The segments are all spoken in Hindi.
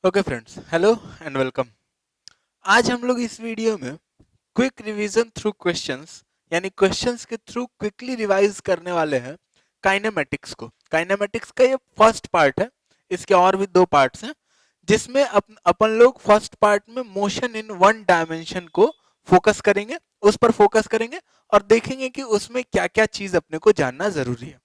Okay friends, hello and welcome. आज हम लोग इस वीडियो में क्विक रिवीजन थ्रू क्वेश्चंस यानी क्वेश्चंस के थ्रू क्विकली रिवाइज करने वाले हैं काइनेमेटिक्स को। काइनेमेटिक्स का ये फर्स्ट पार्ट है, इसके और भी दो पार्ट्स हैं जिसमें अपन लोग फर्स्ट पार्ट में मोशन इन वन डायमेंशन को फोकस करेंगे, उस पर फोकस करेंगे और देखेंगे कि उसमें क्या क्या चीज अपने को जानना जरूरी है।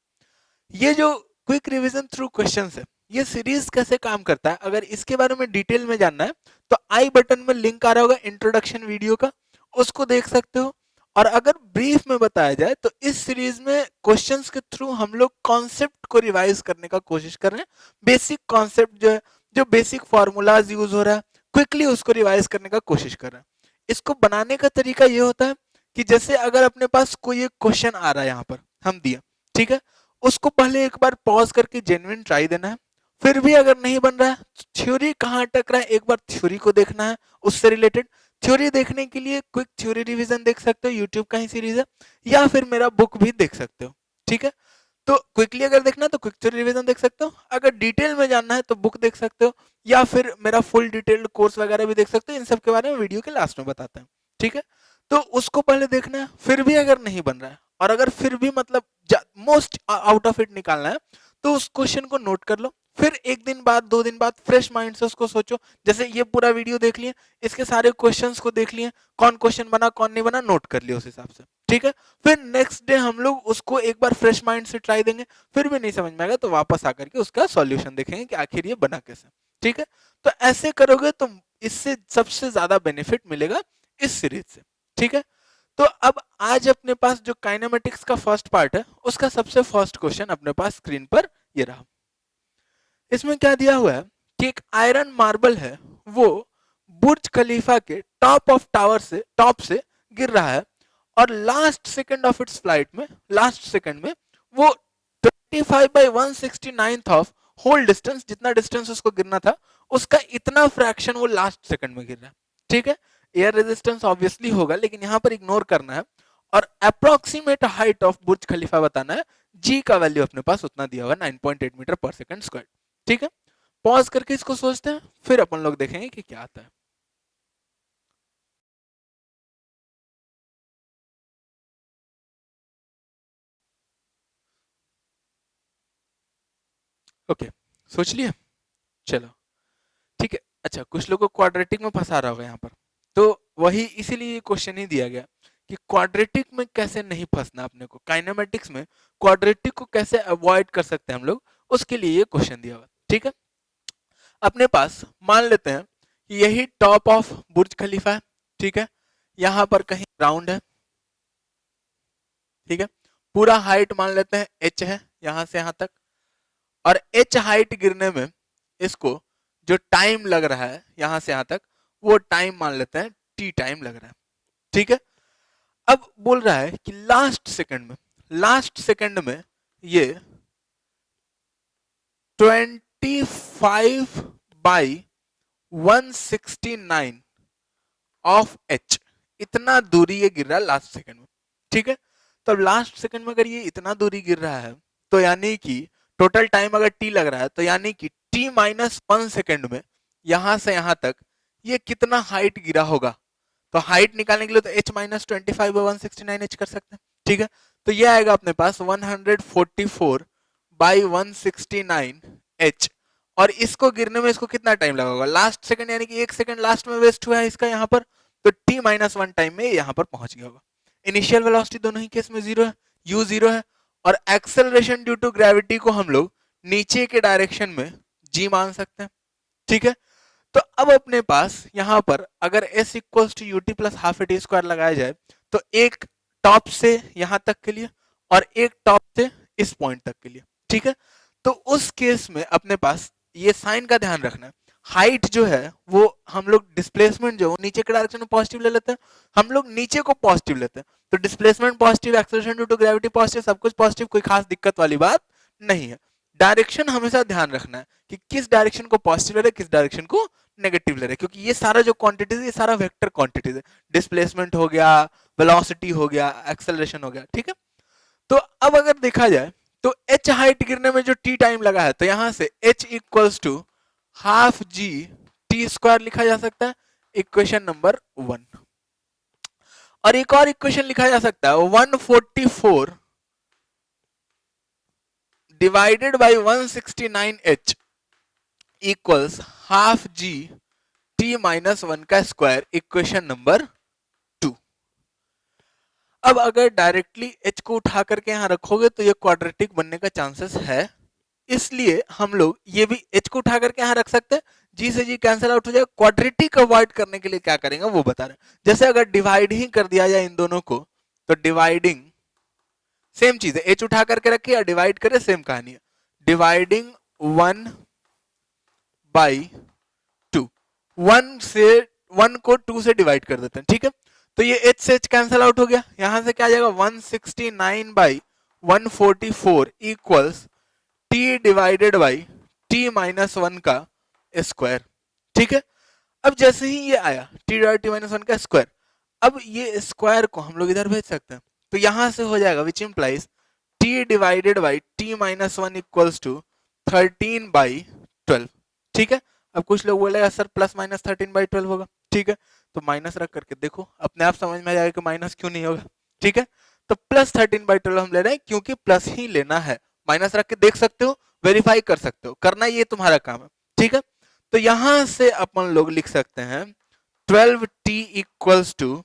ये जो क्विक रिवीजन थ्रू क्वेश्चंस है, ये सीरीज कैसे काम करता है, अगर इसके बारे में डिटेल में जानना है तो आई बटन में लिंक आ रहा होगा इंट्रोडक्शन वीडियो का, उसको देख सकते हो। और अगर ब्रीफ में बताया जाए तो इस सीरीज में क्वेश्चंस के थ्रू हम लोग कॉन्सेप्ट को रिवाइज करने का कोशिश कर रहे हैं। बेसिक कॉन्सेप्ट जो है, जो बेसिक फॉर्मूलाज यूज हो रहा है, क्विकली उसको रिवाइज करने का कोशिश कर रहे हैं। इसको बनाने का तरीका ये होता है कि जैसे अगर अपने पास कोई एक क्वेश्चन आ रहा है, यहाँ पर हम दिया, ठीक है, उसको पहले एक बार पॉज करके जेन्युइन ट्राई देना है। फिर भी अगर नहीं बन रहा है, थ्योरी कहाँ अटक रहा है, एक बार थ्योरी को देखना है, उससे रिलेटेड थ्योरी देखने के लिए क्विक थ्योरी रिवीजन देख सकते हो, यूट्यूब का ही सीरीज है, या फिर मेरा बुक भी देख सकते हो। ठीक है, तो क्विकली अगर देखना है तो क्विक थ्योरी रिवीजन देख सकते हो, अगर डिटेल में जानना है तो बुक देख सकते हो, या फिर मेरा फुल डिटेल्ड कोर्स वगैरह भी देख सकते हो। इन सब के बारे में वीडियो के लास्ट में बताते हैं। ठीक है, तो उसको पहले देखना है। फिर भी अगर नहीं बन रहा है, और अगर फिर भी मतलब मोस्ट आउट ऑफ इट निकालना है, तो उस क्वेश्चन को नोट कर लो। फिर एक दिन बाद, दो दिन बाद फ्रेश माइंड से उसको सोचो। जैसे ये पूरा वीडियो देख लिए, इसके सारे क्वेश्चंस को देख लिए, कौन क्वेश्चन बना कौन नहीं बना नोट कर लिया उस हिसाब से। ठीक है, फिर नेक्स्ट डे हम लोग उसको एक बार फ्रेश माइंड से ट्राई देंगे। फिर भी नहीं समझ में आएगा तो वापस आकर के उसका सॉल्यूशन देखेंगे कि आखिर ये बना कैसे। ठीक है, तो ऐसे करोगे तो इससे सबसे ज्यादा बेनिफिट मिलेगा इस सीरीज से। ठीक है, तो अब आज अपने पास जो काइनेमेटिक्स का फर्स्ट पार्ट है, उसका सबसे फर्स्ट क्वेश्चन अपने पास स्क्रीन पर ये रहा। इसमें क्या दिया हुआ है कि एक आयरन मार्बल है, वो बुर्ज खलीफा के टॉप से गिर रहा है, और last second of its flight में, लास्ट सेकंड में वो 25/169 ऑफ होल डिस्टेंस, जितना डिस्टेंस उसको गिरना था उसका इतना फ्रैक्शन वो लास्ट सेकंड में गिर रहा है। ठीक है, एयर रेजिस्टेंस ऑब्वियसली होगा, लेकिन यहां पर इग्नोर करना है, और अप्रोक्सीमेट हाइट ऑफ बुर्ज खलीफा बताना है। जी का वैल्यू अपने पास उतना दिया हुआ 9.8 मीटर पर सेकंड स्क्वायर। ठीक है, पॉज करके इसको सोचते हैं, फिर अपन लोग देखेंगे कि क्या आता है। ओके, सोच लिया, चलो ठीक है। अच्छा, कुछ लोगों को क्वाड्रेटिक में फंसा रहा होगा यहाँ पर, तो वही इसीलिए ये क्वेश्चन ही दिया गया कि क्वाड्रेटिक में कैसे नहीं फंसना अपने को, काइनेमेटिक्स में क्वाड्रेटिक को कैसे अवॉइड कर सकते हैं हम लोग, उसके लिए ये क्वेश्चन दिया हुआ। ठीक है, अपने पास मान लेते हैं कि यही टॉप ऑफ बुर्ज खलीफा है। ठीक है, यहाँ पर कहीं ग्राउंड है। ठीक है, पूरा हाइट मान लेते हैं एच है यहां से यहां तक, और एच हाइट गिरने में इसको जो टाइम लग रहा है यहां से यहां तक, वो टाइम मान लेते हैं टी टाइम लग रहा है। ठीक है, अब बोल रहा है कि लास्ट सेकंड में ये 25/169 ऑफ एच, इतना दूरी ये गिर रहा है लास्ट सेकंड में। ठीक है, तो लास्ट सेकंड में अगर ये इतना दूरी गिर रहा है, तो यानी कि टोटल टाइम अगर टी लग रहा है, तो यानी कि t-1 सेकंड में यहां से यहां तक ये कितना हाइट गिरा होगा। तो हाइट निकालने के लिए तो h-25/169 कर सकते हैं। ठीक है, तो ये आएगा अपने पास 144/169 और इसको गिरने में इसको कितना टाइम लगा होगा, लास्ट सेकंड, यानी कि 1 सेकंड लास्ट में वेस्ट हुआ है इसका यहाँ पर, तो t-1 टाइम में यहाँ पर पहुंच गया होगा। इनिशियल वेलोसिटी दोनों ही केस में जीरो है, u जीरो है, और एक्सेलरेशन ड्यू टू ग्रेविटी को हम लोग नीचे के डायरेक्शन में g मान सकते हैं। ठीक है, तो अब अपने पास यहां पर अगर s equals to u t plus half A T square लगाया जाए, तो एक टॉप से यहां तक के लिए और एक टॉप से इस पॉइंट तक के लिए। ठीक है, तो उस केस में अपने पास ये साइन का ध्यान रखना है, हाइट जो है वो हम लोग डिस्प्लेसमेंट जो नीचे के डायरेक्शन में पॉजिटिव ले लेते हैं, हम लोग नीचे को पॉजिटिव लेते हैं, तो displacement positive, acceleration due to gravity positive, सब कुछ पॉजिटिव, कोई खास दिक्कत वाली बात नहीं है। डायरेक्शन हमेशा ध्यान रखना है कि किस डायरेक्शन को पॉजिटिव ले रहे, किस डायरेक्शन को नेगेटिव ले रहे, क्योंकि ये सारा जो क्वांटिटीज है ये सारा वेक्टर क्वांटिटीज है। डिस्प्लेसमेंट हो गया, वेलोसिटी हो गया, एक्सेलरेशन हो गया। ठीक है, तो अब अगर देखा जाए तो एच हाइट गिरने में जो टी टाइम लगा है, तो यहां से h equals to half G T square लिखा जा सकता है, इक्वेशन नंबर 1। और एक और इक्वेशन लिखा जा सकता है 144 divided by 169h equals half G T minus 1 का स्क्वायर, इक्वेशन नंबर 2। अब अगर डायरेक्टली h को उठा करके यहां रखोगे तो ये क्वाड्रेटिक बनने का चांसेस है, इसलिए हम लोग ये भी h को उठा करके यहां रख सकते हैं, जी से जी कैंसिल आउट हो जाएगा। क्वाड्रेटिक अवॉइड करने के लिए क्या करेंगे वो बता रहे हैं। जैसे अगर डिवाइड ही कर दिया जाए इन दोनों को, तो डिवाइडिंग सेम चीज है, h उठा करके रखे या डिवाइड करे सेम कहानी है। डिवाइडिंग 1 बाई 2, 1 को 2 से डिवाइड कर देते हैं, ठीक है। तो ये h से h कैंसिल आउट हो गया, यहां से क्या आ जाएगा 169 by 144 equals t divided by t minus 1 का स्क्वायर, ठीक है। अब जैसे ही ये आया t डिवाइड t माइनस 1 का स्क्वायर, अब ये स्क्वायर को हम लोग इधर भेज सकते हैं, तो यहां से हो जाएगा which implies t divided by t minus 1 equals to 13 by 12, ठीक है। अब कुछ लोग बोलेगा सर प्लस माइनस 13 बाई 12 होगा, ठीक है, तो माइनस रख करके देखो, अपने आप समझ में आ जाएगा कि माइनस क्यों नहीं होगा, ठीक है। तो प्लस 13 बाई 12 हम ले रहे हैं क्योंकि प्लस ही लेना है, माइनस रख के देख सकते हो, वेरीफाई कर सकते हो, करना ये तुम्हारा काम है, ठीक है। तो यहां से अपन लोग लिख सकते हैं 12t equals to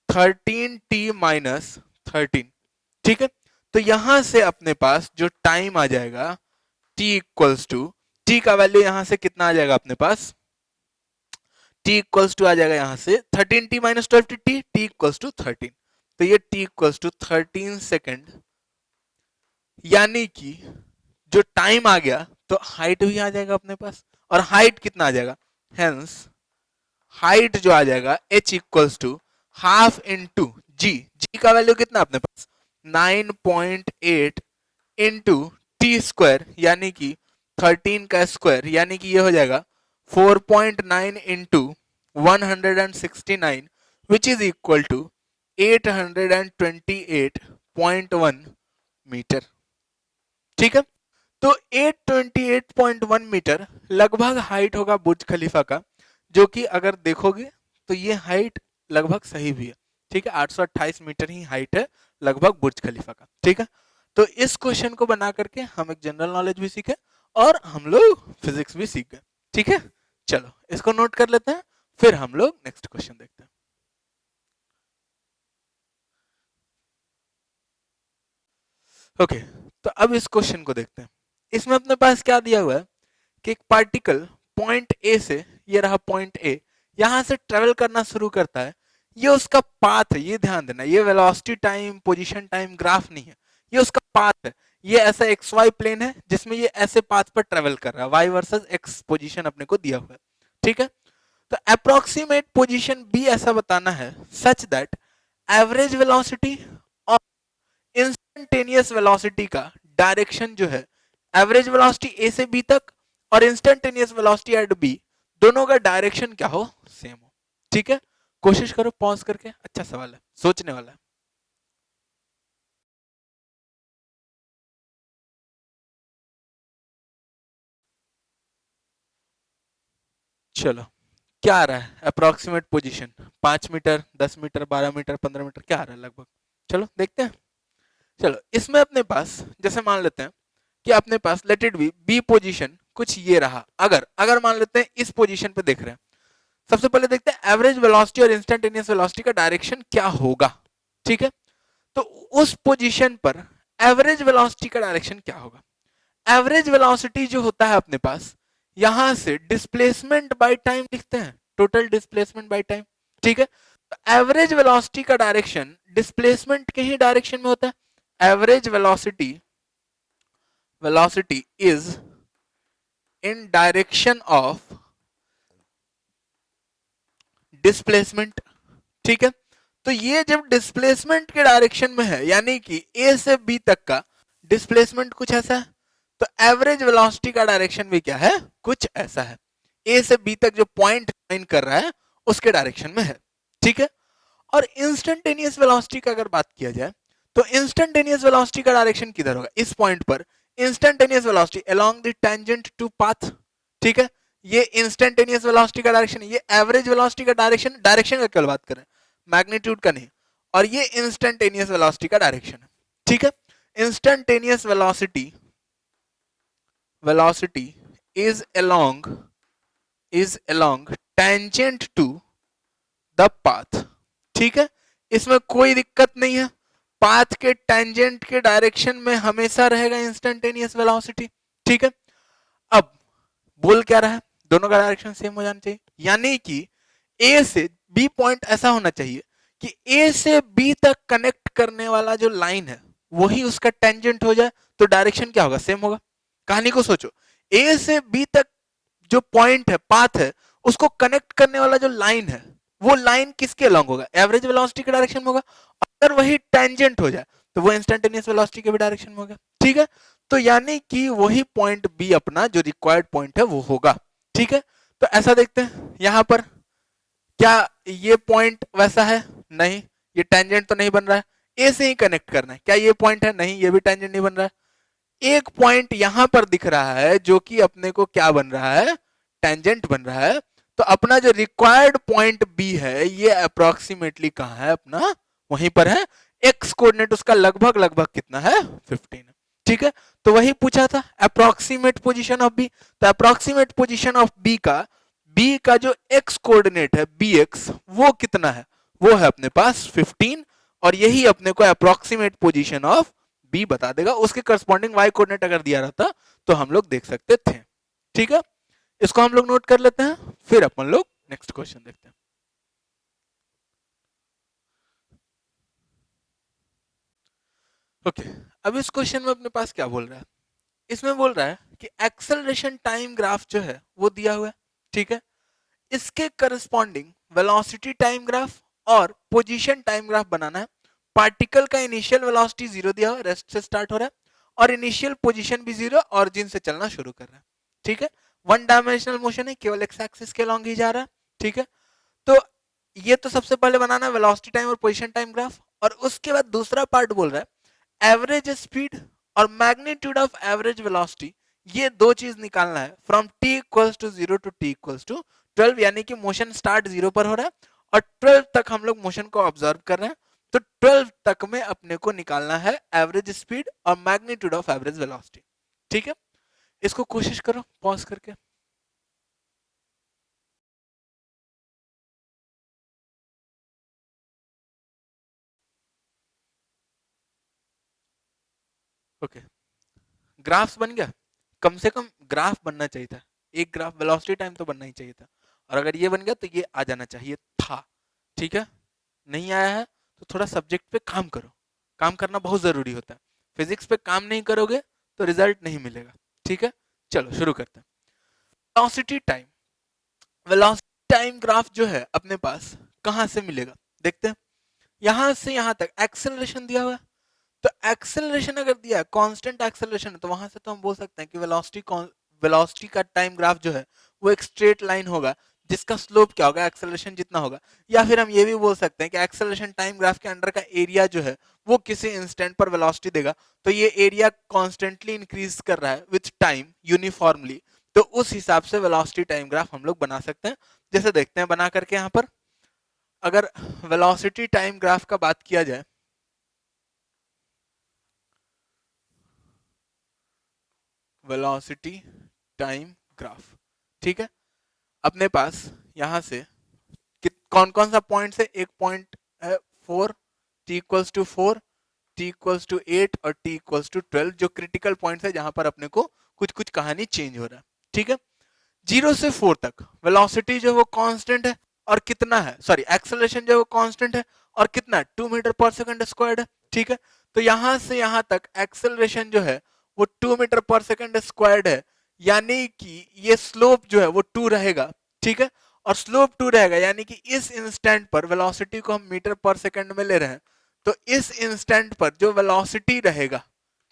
13t minus 13, ठीक है। तो यहां से अपने पास जो टाइम आ जाएगा t इक्वल्स टू, t का वैल्यू यहां से कितना आ जाएगा अपने पास, t इक्वल्स टू आ जाएगा यहां से 13t minus 12t, t equals to 13, तो ये t इक्वल्स टू 13 सेकेंड, यानी कि जो टाइम आ गया तो हाइट भी आ जाएगा अपने पास, और हाइट कितना आ जाएगा, हेंस हाइट जो आ जाएगा h equals to half into G, G का वैल्यू कितना अपने पास 9.8 इंटू टी स्क्वायर, यानी कि 13 का स्क्वायर, यानी कि ये हो जाएगा 4.9 into 169 which is equal to 828.1 metre, ठीक है। तो 828.1 मीटर लगभग हाइट होगा बुर्ज खलीफा का, जो कि अगर देखोगे तो ये हाइट लगभग सही भी है, ठीक है। 828 मीटर ही हाइट है लगभग बुर्ज खलीफा का, ठीक है। तो इस क्वेश्चन को बना करके हम एक जनरल नॉलेज भी सीखे और हम लोग फिजिक्स भी सीख गए, ठीक है। चलो इसको नोट कर लेते हैं, फिर हम लोग नेक्स्ट क्वेश्चन देखते हैं। ओके, तो अब इस क्वेश्चन को देखते हैं। इसमें अपने पास क्या दिया हुआ है कि एक पार्टिकल पॉइंट ए से, ये रहा पॉइंट ए, यहां से ट्रेवल करना शुरू करता है, ये उसका पाथ है, ये ध्यान देना, ये velocity time position time graph नहीं है, ये उसका पाथ है। ये ऐसा एक्स वाई प्लेन है जिसमें ये ऐसे पाथ पर ट्रेवल कर रहा है, वाई वर्सेस एक्स पोजीशन अपने को दिया हुआ है, ठीक है। तो अप्रोक्सीमेट पोजीशन बी ऐसा बताना है सच दैट एवरेज वेलोसिटी और इंस्टेंटेनियस वेलोसिटी का डायरेक्शन जो है, एवरेज वेलोसिटी ए से बी तक और इंस्टेंटेनियस वेलोसिटी एट बी, दोनों का डायरेक्शन क्या हो, सेम हो, ठीक है। कोशिश करो पॉज करके, अच्छा सवाल है, सोचने वाला है। चलो क्या आ रहा है approximate position, 5 metre, 10 metre, 12 metre, 15 metre, क्या आ रहा है लगभग, चलो देखते हैं। चलो इसमें अपने पास जैसे मान लेते हैं कि अपने पास let it be B position कुछ ये रहा, अगर अगर मान लेते हैं इस पोजीशन पे देख रहे हैं, सबसे पहले देखते हैं एवरेज वेलोसिटी और इंस्टेंटेनियस वेलोसिटी का डायरेक्शन क्या होगा, ठीक है। तो उस पोजीशन पर एवरेज वेलोसिटी का डायरेक्शन क्या होगा, एवरेज वेलोसिटी जो होता है अपने पास, यहां से डिस्प्लेसमेंट बाय टाइम लिखते हैं, टोटल डिस्प्लेसमेंट बाय टाइम, ठीक है। तो एवरेज वेलोसिटी का डायरेक्शन डिस्प्लेसमेंट के ही डायरेक्शन में होता है, average velocity is in direction of displacement, ठीक है। तो ये जब डिस्प्लेसमेंट के डायरेक्शन में है, यानी कि ए से बी तक का डिस्प्लेसमेंट कुछ ऐसा है, तो एवरेज वेलोसिटी का डायरेक्शन भी क्या है, कुछ ऐसा है, ए से बी तक जो पॉइंट लाइन कर रहा है उसके डायरेक्शन में है, ठीक है। और इंस्टेंटेनियस वेलोसिटी का अगर बात किया जाए तो इंस्टेंटेनियस वेलोसिटी का डायरेक्शन किधर होगा, इस पॉइंट पर instantaneous velocity along the tangent to path, ठीक है, ये इंस्टेंटेनियस वेलोसिटी का डायरेक्शन है, ये एवरेज वेलोसिटी का डायरेक्शन, डायरेक्शन का केवल बात करें, मैग्नीट्यूड का नहीं, और ये इंस्टेंटेनियस वेलोसिटी का डायरेक्शन है, ठीक है। Instantaneous velocity is along tangent to the path, ठीक है। इसमें कोई दिक्कत नहीं है, पाथ के टेंजेंट के डायरेक्शन में हमेशा रहेगा इंस्टेंटेनियस वेलोसिटी, ठीक है। अब बोल क्या रहा है, दोनों का डायरेक्शन सेम हो जाना चाहिए, यानी कि ए से बी पॉइंट ऐसा होना चाहिए कि ए से बी तक कनेक्ट करने वाला जो लाइन है वही उसका टेंजेंट हो जाए, तो डायरेक्शन क्या होगा, सेम होगा। कहानी को सोचो, ए से बी तक जो पॉइंट है, पाथ है, उसको कनेक्ट करने वाला जो लाइन है वो लाइन किसके अलोंग होगा, एवरेज वेलोसिटी के डायरेक्शन में होगा। अगर वही टेंजेंट हो जाए तो वो इंस्टेंटेनियस वेलोसिटी के भी डायरेक्शन में होगा, ठीक है। तो यानी कि वही पॉइंट बी अपना जो रिक्वायर्ड पॉइंट है वो होगा, ठीक है। तो ऐसा देखते हैं यहां पर, क्या ये पॉइंट वैसा है, नहीं, ये टेंजेंट तो नहीं बन रहा है, ए से ही कनेक्ट करना है, क्या ये पॉइंट है, नहीं, ये भी टेंजेंट नहीं बन रहा है। एक पॉइंट यहां पर दिख रहा है जो कि अपने को क्या बन रहा है, टेंजेंट बन रहा है। तो अपना जो रिक्वायर्ड पॉइंट बी है ये अप्रोक्सीमेटली कहां है, अपना वहीं पर है, एक्स कोऑर्डिनेट उसका लगभग लगभग कितना है, 15, ठीक है। तो वही पूछा था अप्रोक्सीमेट पोजीशन ऑफ बी, तो अप्रोक्सीमेट पोजीशन ऑफ बी का जो एक्स कोऑर्डिनेट है बी एक्स वो कितना है, वो है अपने पास 15, और यही अपने को अप्रोक्सीमेट पोजीशन ऑफ बी बता देगा। उसके करस्पॉन्डिंग वाई कोऑर्डिनेट अगर दिया रहता तो हम लोग देख सकते थे, ठीक है। इसको हम लोग नोट कर लेते हैं, फिर अपन लोग नेक्स्ट क्वेश्चन देखते हैं। ओके, अब इस क्वेश्चन में अपने पास क्या बोल रहा है, इसमें बोल रहा है कि एक्सेलरेशन टाइम ग्राफ जो है वो दिया हुआ है, ठीक है। इसके करस्पॉन्डिंग वेलोसिटी टाइम ग्राफ और पोजीशन टाइम ग्राफ बनाना है। पार्टिकल का इनिशियल वेलोसिटी 0 दिया हुआ, रेस्ट से स्टार्ट हो रहा है, और इनिशियल पोजीशन भी 0, ऑरिजिन से चलना शुरू कर रहा है, ठीक है। वन डायमेंशनल मोशन है, केवल एक्स एक्सिस के अलॉन्ग ही जा रहा है, ठीक है। तो ये तो सबसे पहले बनाना है वेलोसिटी टाइम और पोजीशन टाइम ग्राफ, और उसके बाद दूसरा पार्ट बोल रहा है एवरेज स्पीड और मैग्नीट्यूड ऑफ एवरेज वेलोसिटी, ये दो चीज निकालना है from t equals to 0 to t equals to 12, यानी कि मोशन स्टार्ट 0 पर हो रहा है और 12 तक हम लोग मोशन को ऑब्जर्व कर रहे हैं। तो 12 तक में अपने को निकालना है एवरेज स्पीड और मैग्नीट्यूड ऑफ एवरेज वेलोसिटी, ठीक है। इसको कोशिश करो पॉज करके। ओके, ग्राफ्स बन गया, कम से कम ग्राफ बनना चाहिए था, एक ग्राफ वेलोसिटी टाइम तो बनना ही चाहिए था, और अगर ये बन गया तो ये आ जाना चाहिए था, ठीक है। नहीं आया है तो थोड़ा सब्जेक्ट पे काम करो, काम करना बहुत जरूरी होता है, फिजिक्स पे काम नहीं करोगे तो रिजल्ट नहीं मिलेगा, ठीक है। चलो शुरू करते हैं। Velocity time, velocity time graph जो है अपने पास कहां से मिलेगा, देखते हैं। यहां से यहां तक एक्सेलरेशन दिया हुआ है, तो एक्सेलरेशन अगर दिया है, कांस्टेंट एक्सेलरेशन है, तो वहां से तो हम बोल सकते हैं कि वेलोसिटी का टाइम ग्राफ जो है वो एक स्ट्रेट लाइन होगा जिसका स्लोप क्या होगा, एक्सेलरेशन जितना होगा। या फिर हम ये भी बोल सकते हैं कि एक्सेलरेशन टाइम ग्राफ के अंडर का एरिया जो है वो किसी इंस्टेंट पर वेलोसिटी देगा, तो ये एरिया कॉन्स्टेंटली इंक्रीज कर रहा है विथ टाइम यूनिफॉर्मली, तो उस हिसाब से वेलोसिटी टाइम ग्राफ हम लोग बना सकते हैं। जैसे देखते हैं बना करके, यहाँ पर अगर वेलोसिटी टाइम ग्राफ का बात किया जाए, वेलोसिटी टाइम ग्राफ, ठीक है। अपने पास यहां से कौन कौन सा पॉइंट है, एक पॉइंट है 4, t equals to 4, t equals to 8 और t इक्वल्स टू 12, जो क्रिटिकल पॉइंट्स है जहां पर अपने को कुछ कुछ कहानी चेंज हो रहा है, ठीक है। 0 से 4 तक वेलोसिटी जो है वो कांस्टेंट है, और कितना है, सॉरी एक्सेलरेशन जो है वो कांस्टेंट है, और कितना है, 2 मीटर पर सेकंड स्क्वायर्ड है, ठीक है। तो यहां से यहां तक एक्सेलरेशन जो है वो 2 मीटर पर सेकंड स्क्वायर्ड है, यानी कि ये स्लोप जो है वो 2 रहेगा, ठीक है। और स्लोप 2 रहेगा यानी कि इस इंस्टेंट पर वेलोसिटी को हम मीटर पर सेकंड में ले रहे हैं, तो इस इंस्टेंट पर जो वेलोसिटी रहेगा,